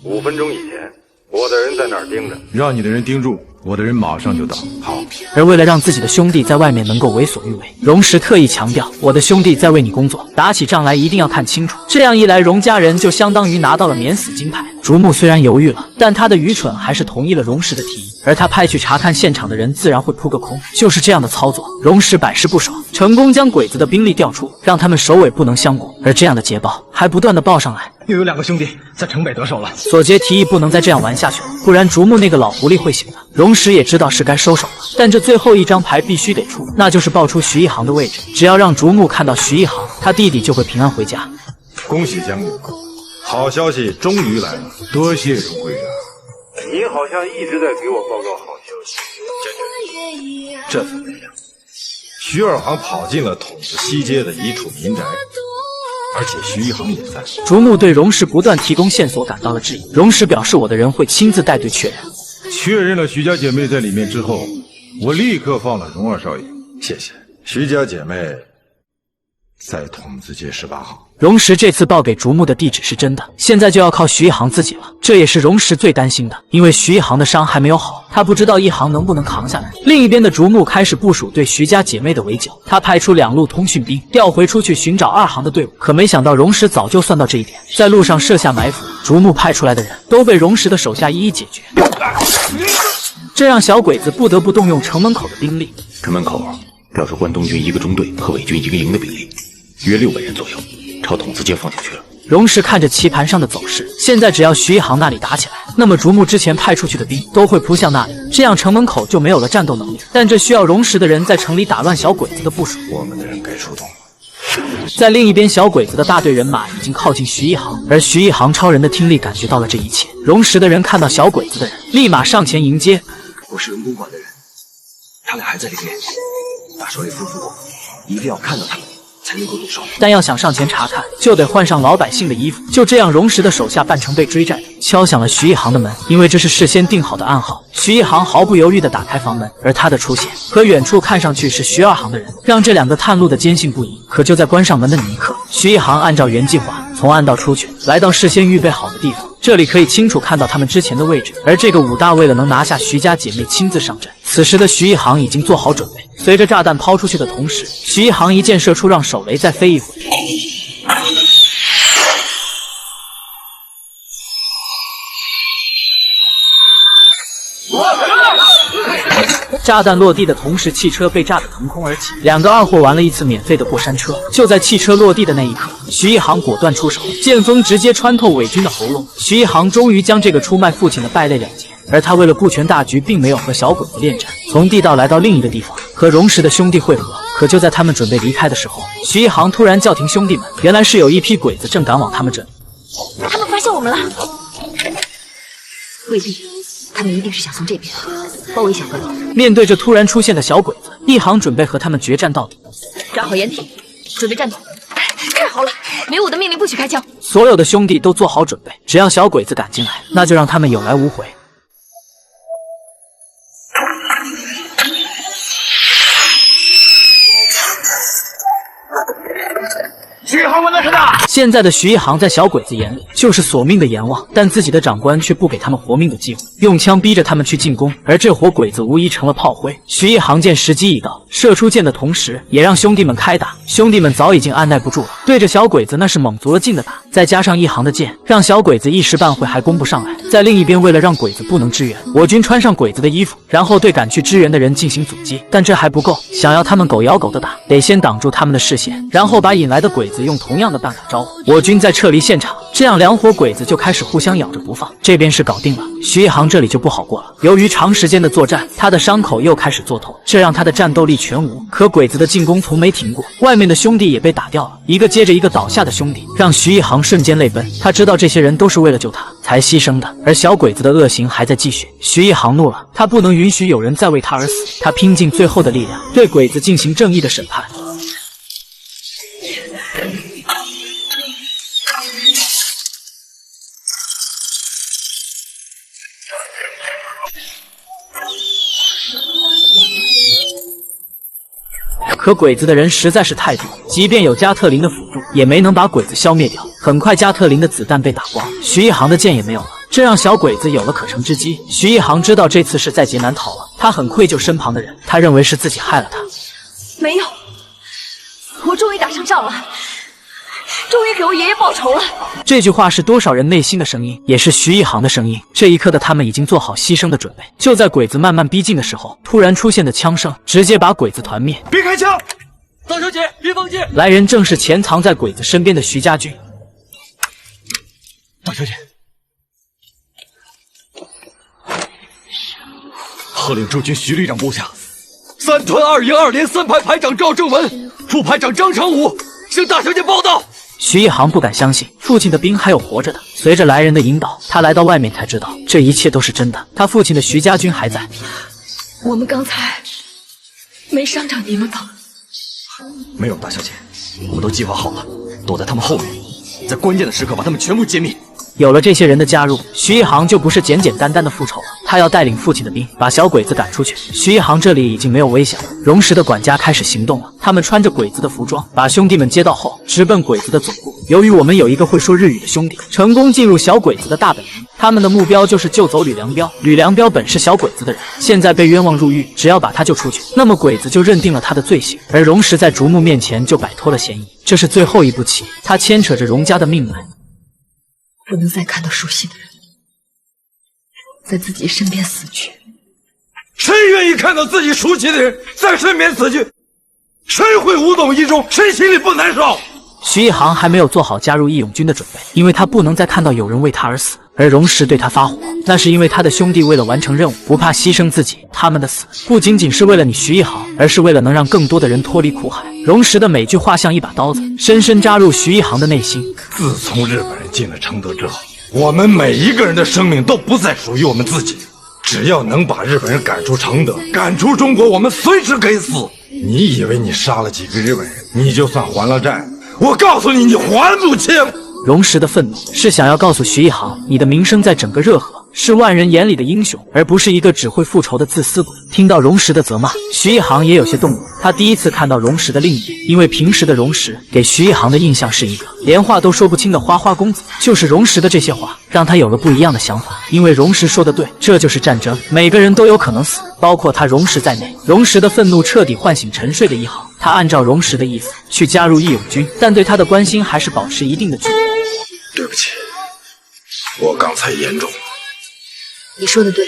？5分钟以前，我的人在那儿盯着。让你的人盯住，我的人马上就到。好。而为了让自己的兄弟在外面能够为所欲为，荣石特意强调，我的兄弟在为你工作，打起仗来一定要看清楚。这样一来，荣家人就相当于拿到了免死金牌。竹木虽然犹豫了，但他的愚蠢还是同意了荣石的提议，而他派去查看现场的人自然会扑个空。就是这样的操作，荣石百试不爽，成功将鬼子的兵力调出，让他们首尾不能相顾。而这样的捷报还不断的报上来，又有2个兄弟在城北得手了。索杰提议不能再这样玩下去了，不然竹木那个老狐狸会醒的。荣石也知道是该收手了，但这最后一张牌必须得出，那就是报出徐一航的位置。只要让竹木看到徐一航，他弟弟就会平安回家。恭喜将军，好消息终于来了。多谢荣会长。您好像一直在给我报告好消息。将军，这次没了。徐二航跑进了筒子西街的一处民宅，而且徐一航也在。竹木对荣石不断提供线索感到了质疑，荣石表示我的人会亲自带队确认。确认了徐家姐妹在里面之后，我立刻放了荣二少爷。谢谢。徐家姐妹在筒子街18号。荣石这次报给竹木的地址是真的，现在就要靠徐一航自己了。这也是荣石最担心的，因为徐一航的伤还没有好，他不知道一航能不能扛下来。另一边的竹木开始部署对徐家姐妹的围剿，他派出2路通讯兵调回出去寻找2航的队伍。可没想到荣石早就算到这一点，在路上设下埋伏，竹木派出来的人都被荣石的手下一一解决，这让小鬼子不得不动用城门口的兵力。城门口调出关东军1个中队和伪军1个营的兵力，约600人左右。朝筒子街方向去了。荣石看着棋盘上的走势，现在只要徐一航那里打起来，那么竹木之前派出去的兵都会扑向那里，这样城门口就没有了战斗能力。但这需要荣石的人在城里打乱小鬼子的部署。我们的人该出动了。在另一边，小鬼子的大队人马已经靠近徐一航，而徐一航超人的听力感觉到了这一切。荣石的人看到小鬼子的人，立马上前迎接。我是文公馆的人，他俩还在里面。大少爷吩咐我，一定要看到他们才能够动手。但要想上前查看，就得换上老百姓的衣服。就这样，荣石的手下扮成被追债的，敲响了徐一航的门。因为这是事先定好的暗号，徐一航毫不犹豫地打开房门，而他的出现和远处看上去是徐二航的人，让这两个探路的坚信不疑。可就在关上门的那一刻，徐一航按照原计划从暗道出去，来到事先预备好的地方。这里可以清楚看到他们之前的位置，而这个武大为了能拿下徐家姐妹，亲自上阵。此时的徐一航已经做好准备，随着炸弹抛出去的同时，徐一航一箭射出，让手雷再飞一回。炸弹落地的同时，汽车被炸得腾空而起，两个二货玩了一次免费的过山车。就在汽车落地的那一刻，徐一航果断出手，剑锋直接穿透伪军的喉咙。徐一航终于将这个出卖父亲的败类了结。而他为了顾全大局，并没有和小鬼子恋战，从地道来到另一个地方和荣石的兄弟会合。可就在他们准备离开的时候，徐一航突然叫停兄弟们，原来是有一批鬼子正赶往他们这里。他们发现我们了，未必，他们一定是想从这边包围小鬼子。面对着突然出现的小鬼子，一航准备和他们决战到底。扎好掩体，准备战斗。太好了，没有我的命令不许开枪。所有的兄弟都做好准备，只要小鬼子赶进来，那就让他们有来无回。徐一航完蛋了！现在的徐一航在小鬼子眼里就是索命的阎王，但自己的长官却不给他们活命的机会，用枪逼着他们去进攻，而这伙鬼子无疑成了炮灰。徐一航见时机已到，射出箭的同时，也让兄弟们开打。兄弟们早已经按耐不住了，对着小鬼子那是猛足了劲的打，再加上一航的箭，让小鬼子一时半会还攻不上来。在另一边，为了让鬼子不能支援，我军穿上鬼子的衣服，然后对赶去支援的人进行阻击。但这还不够，想要他们狗咬狗的打，得先挡住他们的视线，然后把引来的鬼子用同样的办法招呼。我军再撤离现场，这样两伙鬼子就开始互相咬着不放。这边是搞定了，徐一航这里就不好过了。由于长时间的作战，他的伤口又开始作痛，这让他的战斗力全无。可鬼子的进攻从没停过，外面的兄弟也被打掉了，一个接着一个倒下的兄弟，让徐一航瞬间泪奔。他知道这些人都是为了救他才牺牲的，而小鬼子的恶行还在继续。徐一航怒了，他不能允许有人再为他而死，他拼尽最后的力量，对鬼子进行正义的审判。可鬼子的人实在是太多，即便有加特林的辅助，也没能把鬼子消灭掉。很快，加特林的子弹被打光，徐一航的剑也没有了，这让小鬼子有了可乘之机。徐一航知道这次是在劫难逃了，他很愧疚身旁的人，他认为是自己害了他。没有，我终于打上仗了，终于给我爷爷报仇了。这句话是多少人内心的声音，也是徐一航的声音。这一刻的他们已经做好牺牲的准备。就在鬼子慢慢逼近的时候，突然出现的枪声直接把鬼子团灭。别开枪！大小姐，别放箭！来人正是潜藏在鬼子身边的徐家军。大小姐，贺领驻军徐旅长部下，3团2营2连3排排长赵正文、副排长张长武向大小姐报道。徐一航不敢相信父亲的兵还有活着的。随着来人的引导，他来到外面才知道这一切都是真的。他父亲的徐家军还在。我们刚才没伤着你们吧？没有，大小姐，我们都计划好了，躲在他们后面，在关键的时刻把他们全部歼灭。有了这些人的加入，徐一航就不是简简单单的复仇了，他要带领父亲的兵把小鬼子赶出去。徐一航这里已经没有危险了，荣石的管家开始行动了，他们穿着鬼子的服装，把兄弟们接到后，直奔鬼子的总部。由于我们有一个会说日语的兄弟成功进入小鬼子的大本营，他们的目标就是救走吕良彪。吕良彪本是小鬼子的人，现在被冤枉入狱，只要把他救出去，那么鬼子就认定了他的罪行，而荣石在竹木面前就摆脱了嫌疑。这是最后一步棋，他牵扯着荣家的命脉。不能再看到熟悉的人在自己身边死去。谁愿意看到自己熟悉的人在身边死去？谁会无动于衷？谁心里不难受？徐一航还没有做好加入义勇军的准备，因为他不能再看到有人为他而死。而荣石对他发火，那是因为他的兄弟为了完成任务，不怕牺牲自己。他们的死不仅仅是为了你徐一航，而是为了能让更多的人脱离苦海。荣石的每句话像一把刀子，深深扎入徐一航的内心。自从日本人进了承德之后，我们每一个人的生命都不再属于我们自己。只要能把日本人赶出承德，赶出中国，我们随时可以死。你以为你杀了几个日本人，你就算还了债？我告诉你，你还不清。荣石的愤怒是想要告诉徐一航，你的名声在整个热河是万人眼里的英雄，而不是一个只会复仇的自私鬼。听到荣石的责骂，徐一航也有些动容。他第一次看到荣石的另一面，因为平时的荣石给徐一航的印象是一个连话都说不清的花花公子。就是荣石的这些话，让他有了不一样的想法。因为荣石说的对，这就是战争，每个人都有可能死，包括他荣石在内。荣石的愤怒彻底唤醒沉睡的一航，他按照荣石的意思去加入义勇军，但对他的关心还是保持一定的距离。对不起，我刚才言重。你说的对，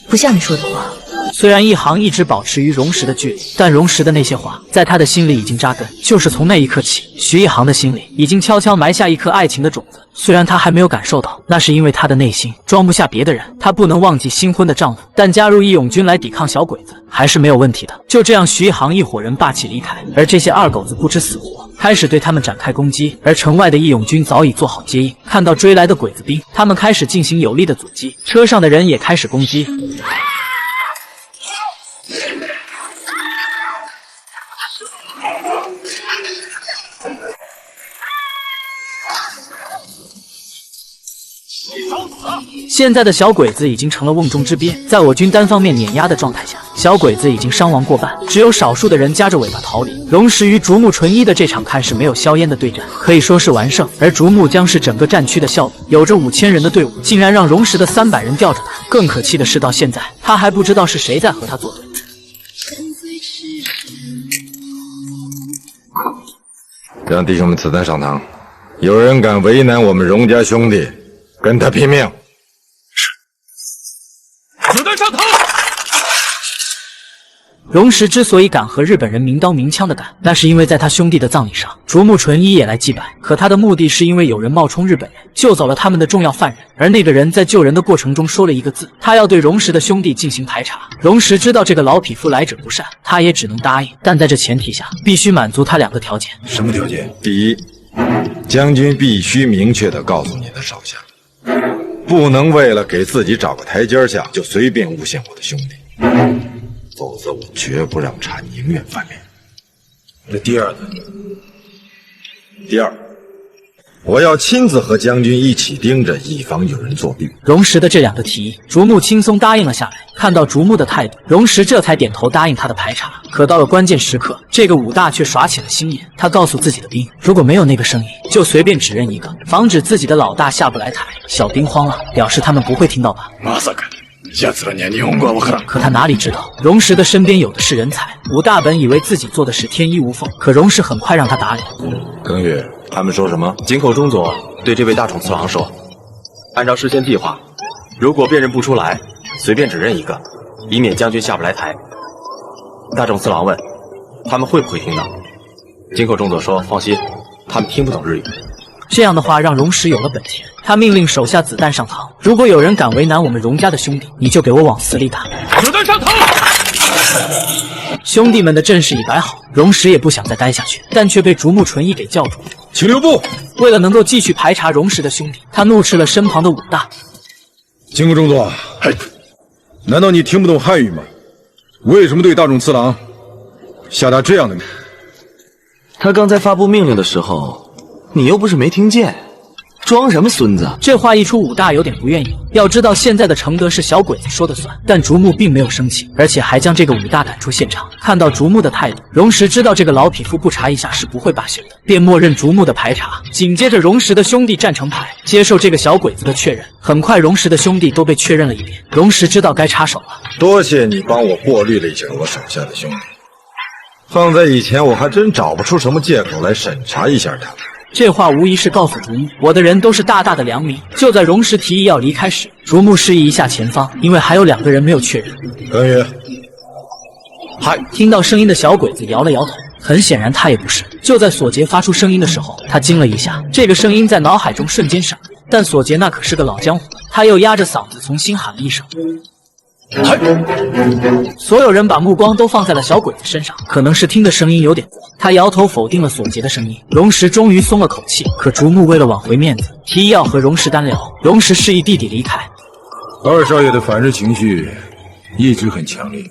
不像你说的话。虽然一航一直保持与荣石的距离，但荣石的那些话在他的心里已经扎根。就是从那一刻起，徐一航的心里已经悄悄埋下一颗爱情的种子。虽然他还没有感受到，那是因为他的内心装不下别的人。他不能忘记新婚的丈夫，但加入义勇军来抵抗小鬼子还是没有问题的。就这样，徐一航一伙人霸气离开，而这些二狗子不知死活，开始对他们展开攻击。而城外的义勇军早已做好接应，看到追来的鬼子兵，他们开始进行有力的阻击，车上的人也开始攻击。现在的小鬼子已经成了瓮中之鳖，在我军单方面碾压的状态下，小鬼子已经伤亡过半，只有少数的人夹着尾巴逃离。荣石与竹木纯一的这场看似没有硝烟的对战，可以说是完胜。而竹木将是整个战区的笑柄，有着5000人的队伍，竟然让荣石的300人吊着他。更可气的是，到现在他还不知道是谁在和他作对。让弟兄们子弹上膛，有人敢为难我们荣家兄弟，跟他拼命！子弹上膛！荣石之所以敢和日本人明刀明枪的干，那是因为在他兄弟的葬礼上，竹木纯一也来祭拜。可他的目的是因为有人冒充日本人，救走了他们的重要犯人。而那个人在救人的过程中说了一个字，他要对荣石的兄弟进行排查。荣石知道这个老匹夫来者不善，他也只能答应。但在这前提下，必须满足他2个条件。什么条件？第一，将军必须明确地告诉你的手下，不能为了给自己找个台阶下，就随便诬陷我的兄弟。否则我绝不让茶宁愿翻脸。那第二呢？第二，我要亲自和将军一起盯着，以防有人作弊。荣石的这2个提议，竹木轻松答应了下来。看到竹木的态度，荣石这才点头答应他的排查。可到了关键时刻，这个武大却耍起了心眼。他告诉自己的兵，如果没有那个声音，就随便指认一个，防止自己的老大下不来台。小兵慌了，表示他们不会听到吧。可他哪里知道，荣石的身边有的是人才。武大本以为自己做的事天衣无缝，可荣石很快让他打脸。耿宇，他们说什么？井口中佐对这位大冢次郎说，按照事先计划，如果辨认不出来，随便指认一个，以免将军下不来台。大冢次郎问，他们会不会听到？井口中佐说，放心，他们听不懂日语。这样的话让荣石有了本钱，他命令手下子弹上膛。如果有人敢为难我们荣家的兄弟，你就给我往死里打。子弹上膛！兄弟们的阵势已摆好，荣石也不想再待下去，但却被竹木纯一给叫住。请留步！为了能够继续排查荣石的兄弟，他怒斥了身旁的武大。经过中佐，难道你听不懂汉语吗？为什么对大冢次郎下达这样的命令？他刚才发布命令的时候，你又不是没听见，装什么孙子？这话一出，武大有点不愿意。要知道现在的承德是小鬼子说的算，但竹木并没有生气，而且还将这个武大赶出现场。看到竹木的态度，荣石知道这个老匹夫不查一下是不会罢休的，便默认竹木的排查。紧接着，荣石的兄弟站成排，接受这个小鬼子的确认。很快，荣石的兄弟都被确认了一遍。荣石知道该插手了。多谢你帮我过滤了一下我手下的兄弟，放在以前我还真找不出什么借口来审查一下他们。这话无疑是告诉竹木，我的人都是大大的良民。就在荣石提议要离开时，竹木示意一下前方，因为还有2个人没有确认。耿宇，嗨！听到声音的小鬼子摇了摇头，很显然他也不是。就在索杰发出声音的时候，他惊了一下，这个声音在脑海中瞬间闪过。但索杰那可是个老江湖，他又压着嗓子重新喊了一声。所有人把目光都放在了小鬼子身上，可能是听的声音有点过，他摇头否定了索杰的声音。荣石终于松了口气，可竹木为了挽回面子，提议要和荣石单聊。荣石示意弟弟离开。二少爷的反日情绪一直很强烈，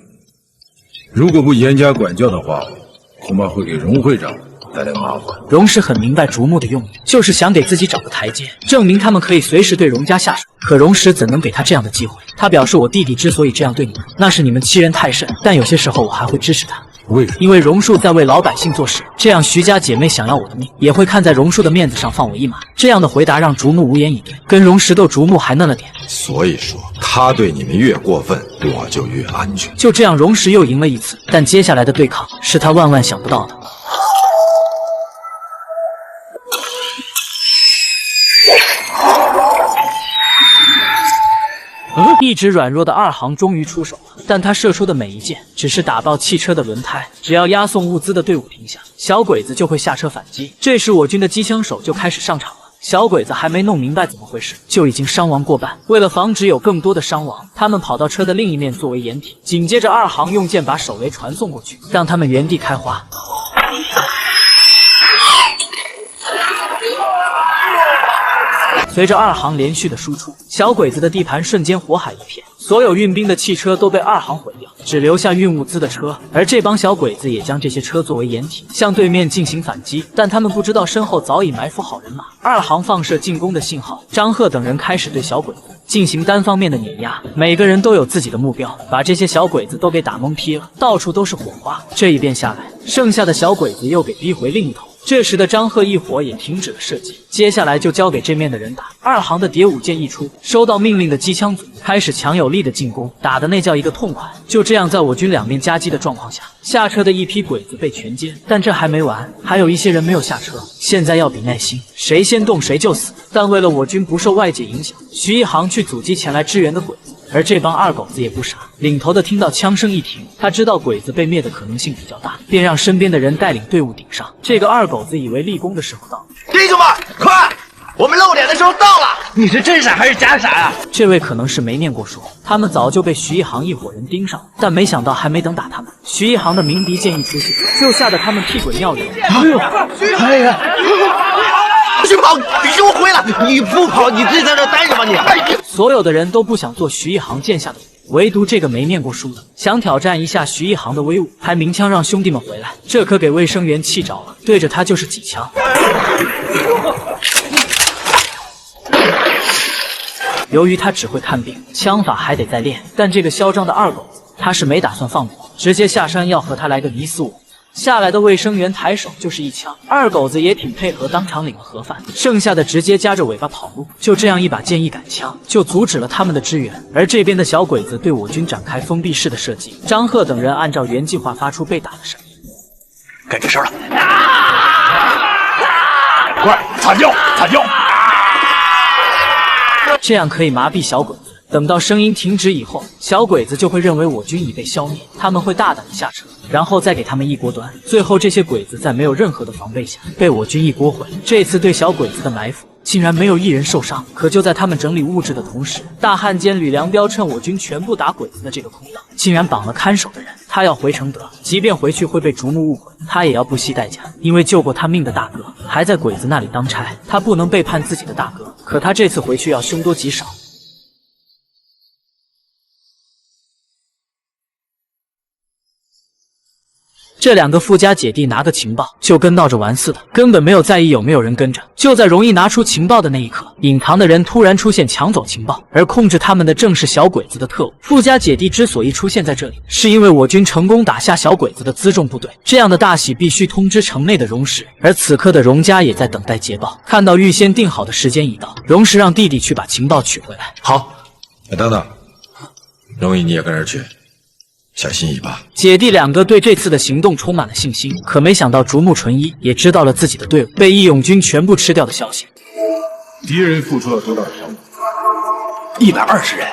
如果不严加管教的话，恐怕会给荣会长带来麻烦。荣石很明白竹木的用意，就是想给自己找个台阶，证明他们可以随时对荣家下手。可荣石怎能给他这样的机会？他表示，我弟弟之所以这样对你们，那是你们欺人太甚，但有些时候我还会支持他。为什么？因为榕树在为老百姓做事，这样徐家姐妹想要我的命，也会看在榕树的面子上放我一马。这样的回答让竹木无言以对，跟榕石斗竹木还嫩了点。所以说，他对你们越过分，我就越安全。就这样，榕石又赢了一次，但接下来的对抗是他万万想不到的。一直软弱的二行终于出手了，但他射出的每一箭只是打爆汽车的轮胎，只要押送物资的队伍停下，小鬼子就会下车反击。这时我军的机枪手就开始上场了，小鬼子还没弄明白怎么回事，就已经伤亡过半。为了防止有更多的伤亡，他们跑到车的另一面作为掩体，紧接着二行用箭把手雷传送过去，让他们原地开花。随着二行连续的输出，小鬼子的地盘瞬间火海一片，所有运兵的汽车都被二行毁掉，只留下运物资的车。而这帮小鬼子也将这些车作为掩体，向对面进行反击。但他们不知道身后早已埋伏好人马。二行放射进攻的信号，张贺等人开始对小鬼子进行单方面的碾压，每个人都有自己的目标，把这些小鬼子都给打懵批了，到处都是火花。这一遍下来，剩下的小鬼子又给逼回另一头。这时的张贺一伙也停止了射击，接下来就交给这面的人打。二行的叠舞剑一出，收到命令的机枪组开始强有力的进攻，打的那叫一个痛快。就这样，在我军两面夹击的状况下，下车的一批鬼子被全歼。但这还没完，还有一些人没有下车。现在要比耐心，谁先动谁就死。但为了我军不受外界影响，徐一航去阻击前来支援的鬼子。而这帮二狗子也不傻，领头的听到枪声一停，他知道鬼子被灭的可能性比较大，便让身边的人带领队伍顶上。这个二狗子以为立功的时候到了，弟兄们，快！我们露脸的时候到了！你是真傻还是假傻啊？这位可能是没念过书，他们早就被徐一航一伙人盯上了，但没想到还没等打他们，徐一航的鸣笛剑一出去，就吓得他们屁滚尿流。哎呀！徐跑，你给我回来！你不跑，你自己在这待着吧你！所有的人都不想做徐一航剑下的鬼，唯独这个没念过书的想挑战一下徐一航的威武，还鸣枪让兄弟们回来，这可给卫生员气着了，对着他就是几枪。由于他只会看病，枪法还得再练，但这个嚣张的二狗子他是没打算放过，直接下山要和他来个你死我活。下来的卫生员抬手就是一枪，二狗子也挺配合，当场领了盒饭，剩下的直接夹着尾巴跑路。就这样一把剑一杆枪，就阻止了他们的支援。而这边的小鬼子对我军展开封闭式的射击，张贺等人按照原计划发出被打的声音。该这事了！快惨叫惨叫！这样可以麻痹小鬼子。等到声音停止以后，小鬼子就会认为我军已被消灭，他们会大胆的下车，然后再给他们一锅端。最后这些鬼子在没有任何的防备下，被我军一锅毁。这次对小鬼子的埋伏，竟然没有一人受伤。可就在他们整理物质的同时，大汉奸吕良彪趁我军全部打鬼子的这个空档，竟然绑了看守的人。他要回承德，即便回去会被竹木误会，他也要不惜代价，因为救过他命的大哥还在鬼子那里当差，他不能背叛自己的大哥。可他这次回去要凶多吉少。这两个富家姐弟拿个情报就跟闹着玩似的，根本没有在意有没有人跟着。就在容易拿出情报的那一刻，隐藏的人突然出现抢走情报，而控制他们的正是小鬼子的特务。富家姐弟之所以出现在这里，是因为我军成功打下小鬼子的辎重部队，这样的大喜必须通知城内的荣氏。而此刻的荣家也在等待捷报，看到预先定好的时间已到，荣氏让弟弟去把情报取回来。好，等等，容易你也跟着去。小心一把。姐弟两个对这次的行动充满了信心，可没想到竹木纯一也知道了自己的队伍被义勇军全部吃掉的消息。敌人付出了多大的成本？120人，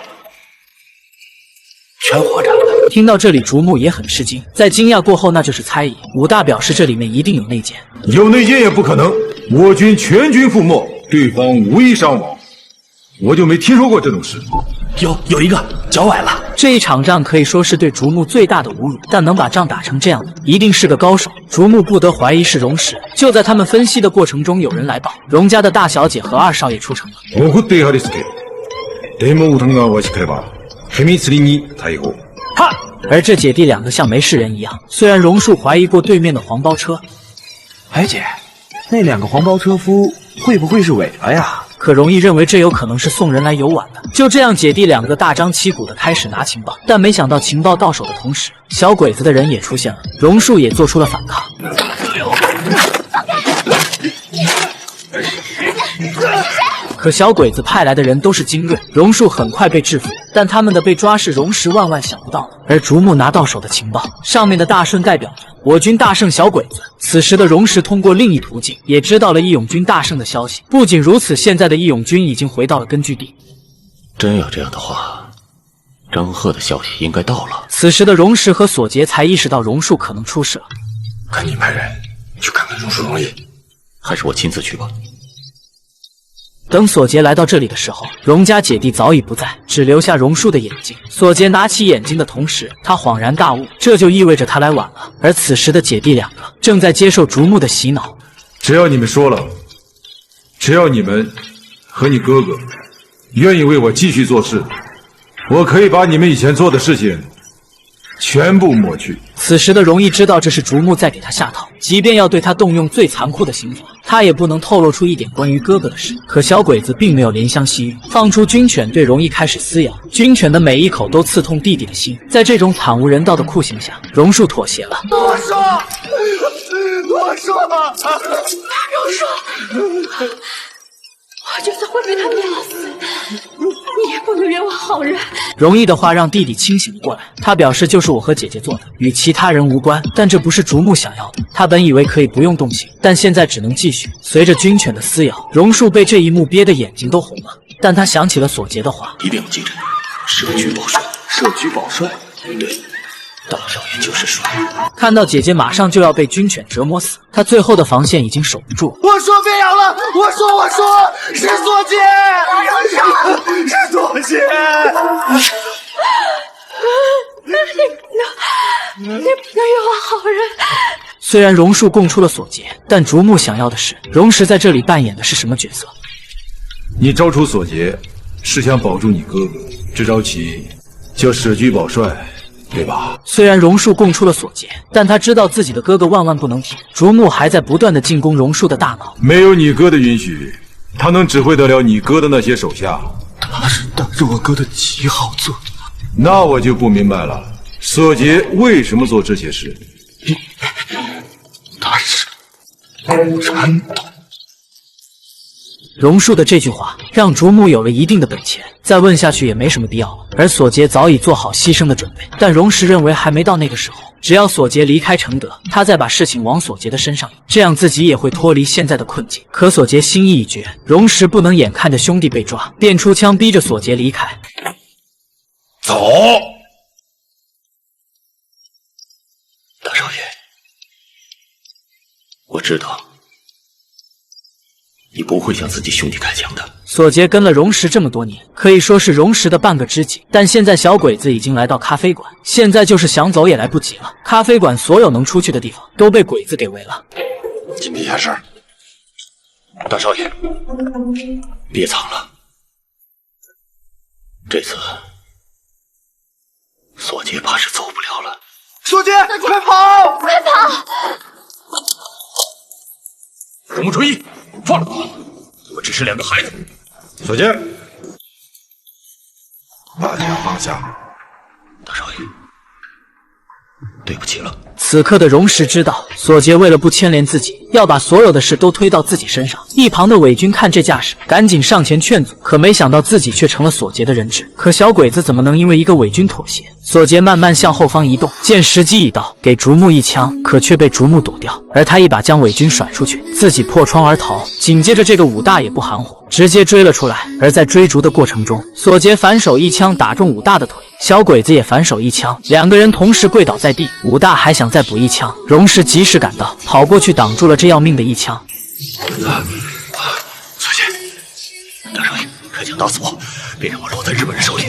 全活着。听到这里，竹木也很吃惊，在惊讶过后，那就是猜疑。武大表示这里面一定有内奸，有内奸也不可能，我军全军覆没，对方无一伤亡，我就没听说过这种事。有一个脚崴了。这一场仗可以说是对竹木最大的侮辱，但能把仗打成这样的，一定是个高手。竹木不得怀疑是荣石。就在他们分析的过程中，有人来报，荣家的大小姐和二少爷出城了。哈！而这姐弟两个像没事人一样。虽然榕树怀疑过对面的黄包车，哎姐，那2个黄包车夫会不会是尾巴呀？可容易认为这有可能是送人来游玩的。就这样，姐弟两个大张旗鼓的开始拿情报，但没想到情报到手的同时，小鬼子的人也出现了，榕树也做出了反抗。可小鬼子派来的人都是精锐，榕树很快被制服，但他们的被抓是荣石万万想不到的。而竹木拿到手的情报，上面的大顺代表着我军大胜小鬼子。此时的荣石通过另一途径也知道了义勇军大胜的消息。不仅如此，现在的义勇军已经回到了根据地。真有这样的话，张贺的消息应该到了。此时的荣石和索杰才意识到榕树可能出事了。赶紧派人去看看榕树容易，还是我亲自去吧。等索杰来到这里的时候，荣家姐弟早已不在，只留下榕树的眼睛。索杰拿起眼睛的同时，他恍然大悟，这就意味着他来晚了。而此时的姐弟两个正在接受竹木的洗脑。只要你们说了，只要你们和你哥哥愿意为我继续做事，我可以把你们以前做的事情全部抹去。此时的荣义知道这是竹木在给他下套，即便要对他动用最残酷的刑罚，他也不能透露出一点关于哥哥的事。可小鬼子并没有怜香惜玉，放出军犬对荣义开始撕咬，军犬的每一口都刺痛弟弟的心。在这种惨无人道的酷刑下，榕树妥协了。我说，我就算会被他秒死，你也不能冤枉好人。荣义的话让弟弟清醒了过来，他表示就是我和姐姐做的，与其他人无关。但这不是竹木想要的，他本以为可以不用动刑，但现在只能继续。随着军犬的撕咬，榕树被这一幕憋得眼睛都红了。但他想起了索杰的话，一定要记着，社区保帅。社区保帅，对，大少爷就是帅。看到姐姐马上就要被军犬折磨死，他最后的防线已经守不住。我说别咬了，我说是索杰，是索杰。你不能冤枉好人。虽然榕树供出了索杰，但竹木想要的是荣石在这里扮演的是什么角色？你招出索杰，是想保住你哥哥，这招棋叫舍车保帅，对吧？虽然榕树供出了索杰，但他知道自己的哥哥万万不能停。竹木还在不断的进攻榕树的大脑。没有你哥的允许，他能指挥得了你哥的那些手下？他是带着我哥的旗号做的。那我就不明白了，索杰为什么做这些事？他是传统。榕树的这句话让竹木有了一定的本钱，再问下去也没什么必要了。而索杰早已做好牺牲的准备，但荣石认为还没到那个时候。只要索杰离开承德，他再把事情往索杰的身上引，这样自己也会脱离现在的困境。可索杰心意已决，荣石不能眼看着兄弟被抓，便出枪逼着索杰离开。走。大少爷，我知道你不会向自己兄弟开枪的。索杰跟了荣石这么多年，可以说是荣石的半个知己。但现在小鬼子已经来到咖啡馆，现在就是想走也来不及了。咖啡馆所有能出去的地方都被鬼子给围了。今天下事，大少爷，别藏了。这次索杰怕是走不了了。索杰，快跑！快跑！荣木纯一，放了我！我只是2个孩子。索杰，把枪放下。大少爷，对不起了。此刻的荣石知道，索杰为了不牵连自己，要把所有的事都推到自己身上。一旁的伪军看这架势，赶紧上前劝阻，可没想到自己却成了索杰的人质。可小鬼子怎么能因为一个伪军妥协？索杰慢慢向后方移动，见时机已到，给竹木一枪，可却被竹木躲掉，而他一把将伪军甩出去，自己破窗而逃。紧接着，这个武大也不含糊，直接追了出来。而在追逐的过程中，索杰反手一枪打中武大的腿，小鬼子也反手一枪，两个人同时跪倒在地。武大还想再补一枪，荣石及时赶到，跑过去挡住了这要命的一枪。索杰，大少爷，快将打死我，别让我落在日本人手里！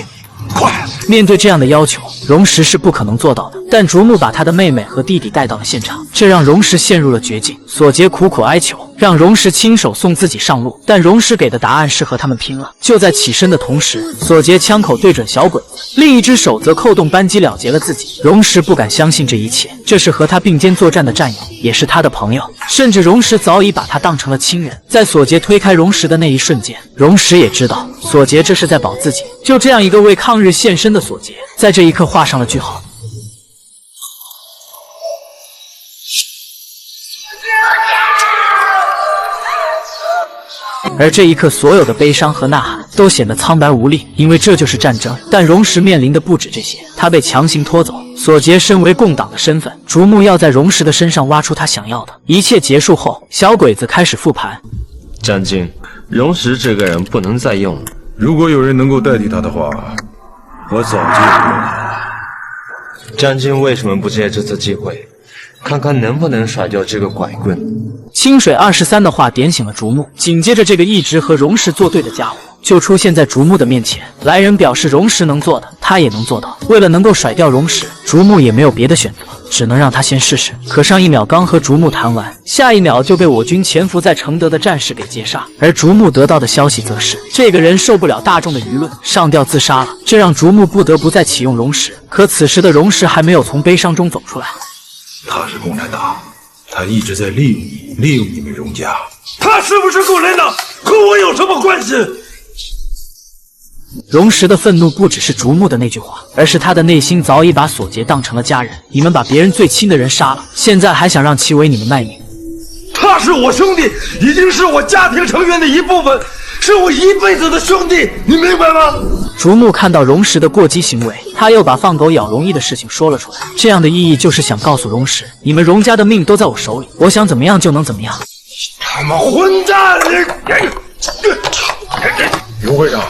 快！面对这样的要求，荣石是不可能做到的。但竹木把他的妹妹和弟弟带到了现场，这让荣石陷入了绝境。索杰苦苦哀求，让荣石亲手送自己上路，但荣石给的答案是和他们拼了。就在起身的同时，索杰枪口对准小鬼子，另一只手则扣动扳机了结了自己。荣石不敢相信这一切，这是和他并肩作战的战友，也是他的朋友，甚至荣石早已把他当成了亲人。在索杰推开荣石的那一瞬间，荣石也知道索杰这是在保自己。就这样一个为抗日献身的索杰，在这一刻画上了句号。而这一刻，所有的悲伤和呐喊都显得苍白无力，因为这就是战争。但荣石面临的不止这些，他被强行拖走。索杰身为共党的身份，竹木要在荣石的身上挖出他想要的。一切结束后，小鬼子开始复盘。将军，荣石这个人不能再用了。如果有人能够代替他的话，我早就用了。将军为什么不借这次机会，看看能不能甩掉这个拐棍？清水23的话点醒了竹木，紧接着这个一直和荣石作对的家伙就出现在竹木的面前。来人表示荣石能做的，他也能做到。为了能够甩掉荣石，竹木也没有别的选择，只能让他先试试。可上一秒刚和竹木谈完，下一秒就被我军潜伏在承德的战士给截杀。而竹木得到的消息则是，这个人受不了大众的舆论，上吊自杀了。这让竹木不得不再启用荣石。可此时的荣石还没有从悲伤中走出来。他是共产党，他一直在利用你，利用你们荣家。他是不是共产党，和我有什么关系？荣石的愤怒不只是竹木的那句话，而是他的内心早已把索杰当成了家人。你们把别人最亲的人杀了，现在还想让其为你们卖命？他是我兄弟，已经是我家庭成员的一部分，是我一辈子的兄弟，你明白吗？竹木看到荣石的过激行为，他又把放狗咬容易的事情说了出来。这样的意义就是想告诉荣石，你们荣家的命都在我手里，我想怎么样就能怎么样。他妈混蛋！刘会长，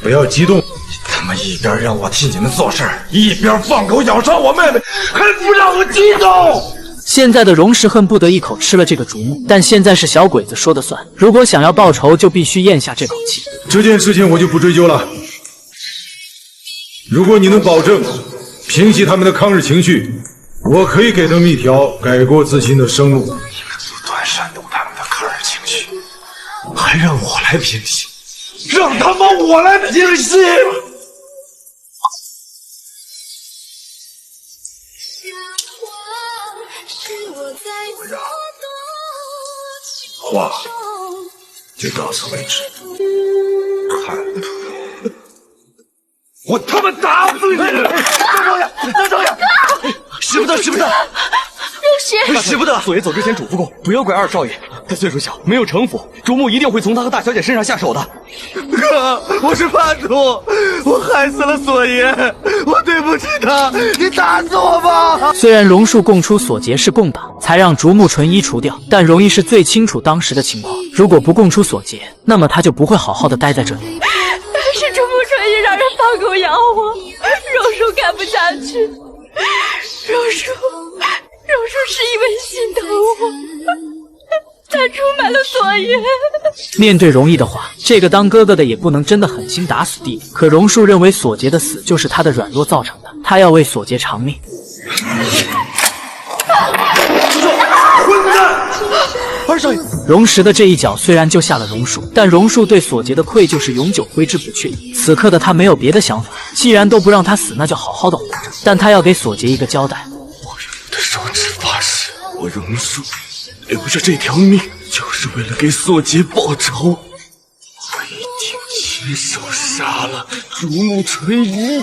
不要激动，他们一边让我替你们做事，一边放狗咬伤我妹妹，还不让我激动。现在的荣石恨不得一口吃了这个竹木，但现在是小鬼子说的算。如果想要报仇，就必须咽下这口气。这件事情我就不追究了。如果你能保证平息他们的抗日情绪，我可以给他们一条改过自新的生路。你们不断煽动他们的抗日情绪，还让我来平息，让他妈我来平息！话就到此为止。看，我他妈打死你！大少爷，大少爷，使不得，使不得！荣石，使不得！索爷走之前嘱咐过，不要怪二少爷，他岁数小，没有城府，竹木一定会从他和大小姐身上下手的。哥，我是叛徒，我害死了索爷，我对不起他，你打死我吧！虽然榕树供出索杰是共党，才让竹木纯一除掉，但容易是最清楚当时的情况。如果不供出索杰，那么他就不会好好的待在这里。是竹木纯一让人放狗咬我，榕树看不下去，榕树是因为心疼我，才出卖了索爷。面对容易的话，这个当哥哥的也不能真的狠心打死弟弟。可榕树认为索杰的死就是他的软弱造成的，他要为索杰偿命。混蛋！二少爷，荣石的这一脚虽然救下了榕树，但榕树对索杰的愧疚是永久挥之不去的。此刻的他没有别的想法，既然都不让他死，那就好好的活着。但他要给索杰一个交代。我用我的手指发誓，我榕树留着这条命，就是为了给索杰报仇。我一定亲手杀了竹木纯一。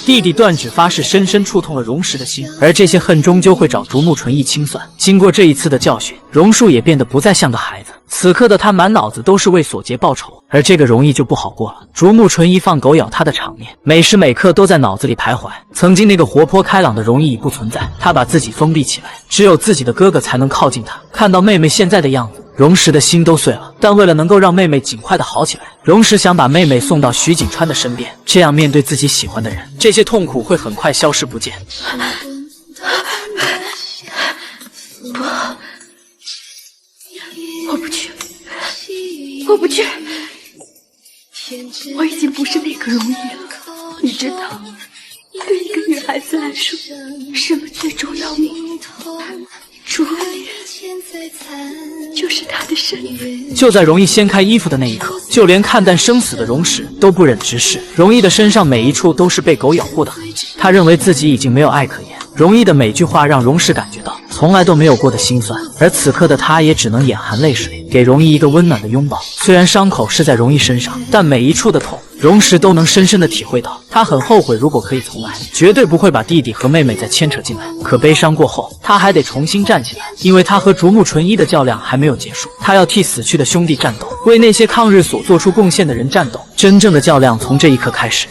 弟弟断指发誓，深深触痛了荣石的心，而这些恨终究会找竹木纯一清算。经过这一次的教训，荣树也变得不再像个孩子。此刻的他满脑子都是为索杰报仇，而这个容易就不好过了。竹木纯一放狗咬他的场面，每时每刻都在脑子里徘徊。曾经那个活泼开朗的容易已不存在，他把自己封闭起来，只有自己的哥哥才能靠近他。看到妹妹现在的样子，荣石的心都碎了。但为了能够让妹妹尽快的好起来，荣石想把妹妹送到徐锦川的身边，这样面对自己喜欢的人，这些痛苦会很快消失不见。不，我不去，我不去，我已经不是那个容易了。你知道，对一个女孩子来说，什么最重要吗？除了脸，就是她的身子。就在容易掀开衣服的那一刻，就连看淡生死的荣石都不忍直视。容易的身上每一处都是被狗咬过的痕迹，他认为自己已经没有爱可言。容易的每句话让荣石感觉到从来都没有过的心酸，而此刻的他也只能眼含泪水，给容易一个温暖的拥抱。虽然伤口是在容易身上，但每一处的痛，荣石都能深深的体会到。他很后悔，如果可以重来，绝对不会把弟弟和妹妹再牵扯进来。可悲伤过后，他还得重新站起来，因为他和竹木纯一的较量还没有结束。他要替死去的兄弟战斗，为那些抗日所做出贡献的人战斗。真正的较量从这一刻开始。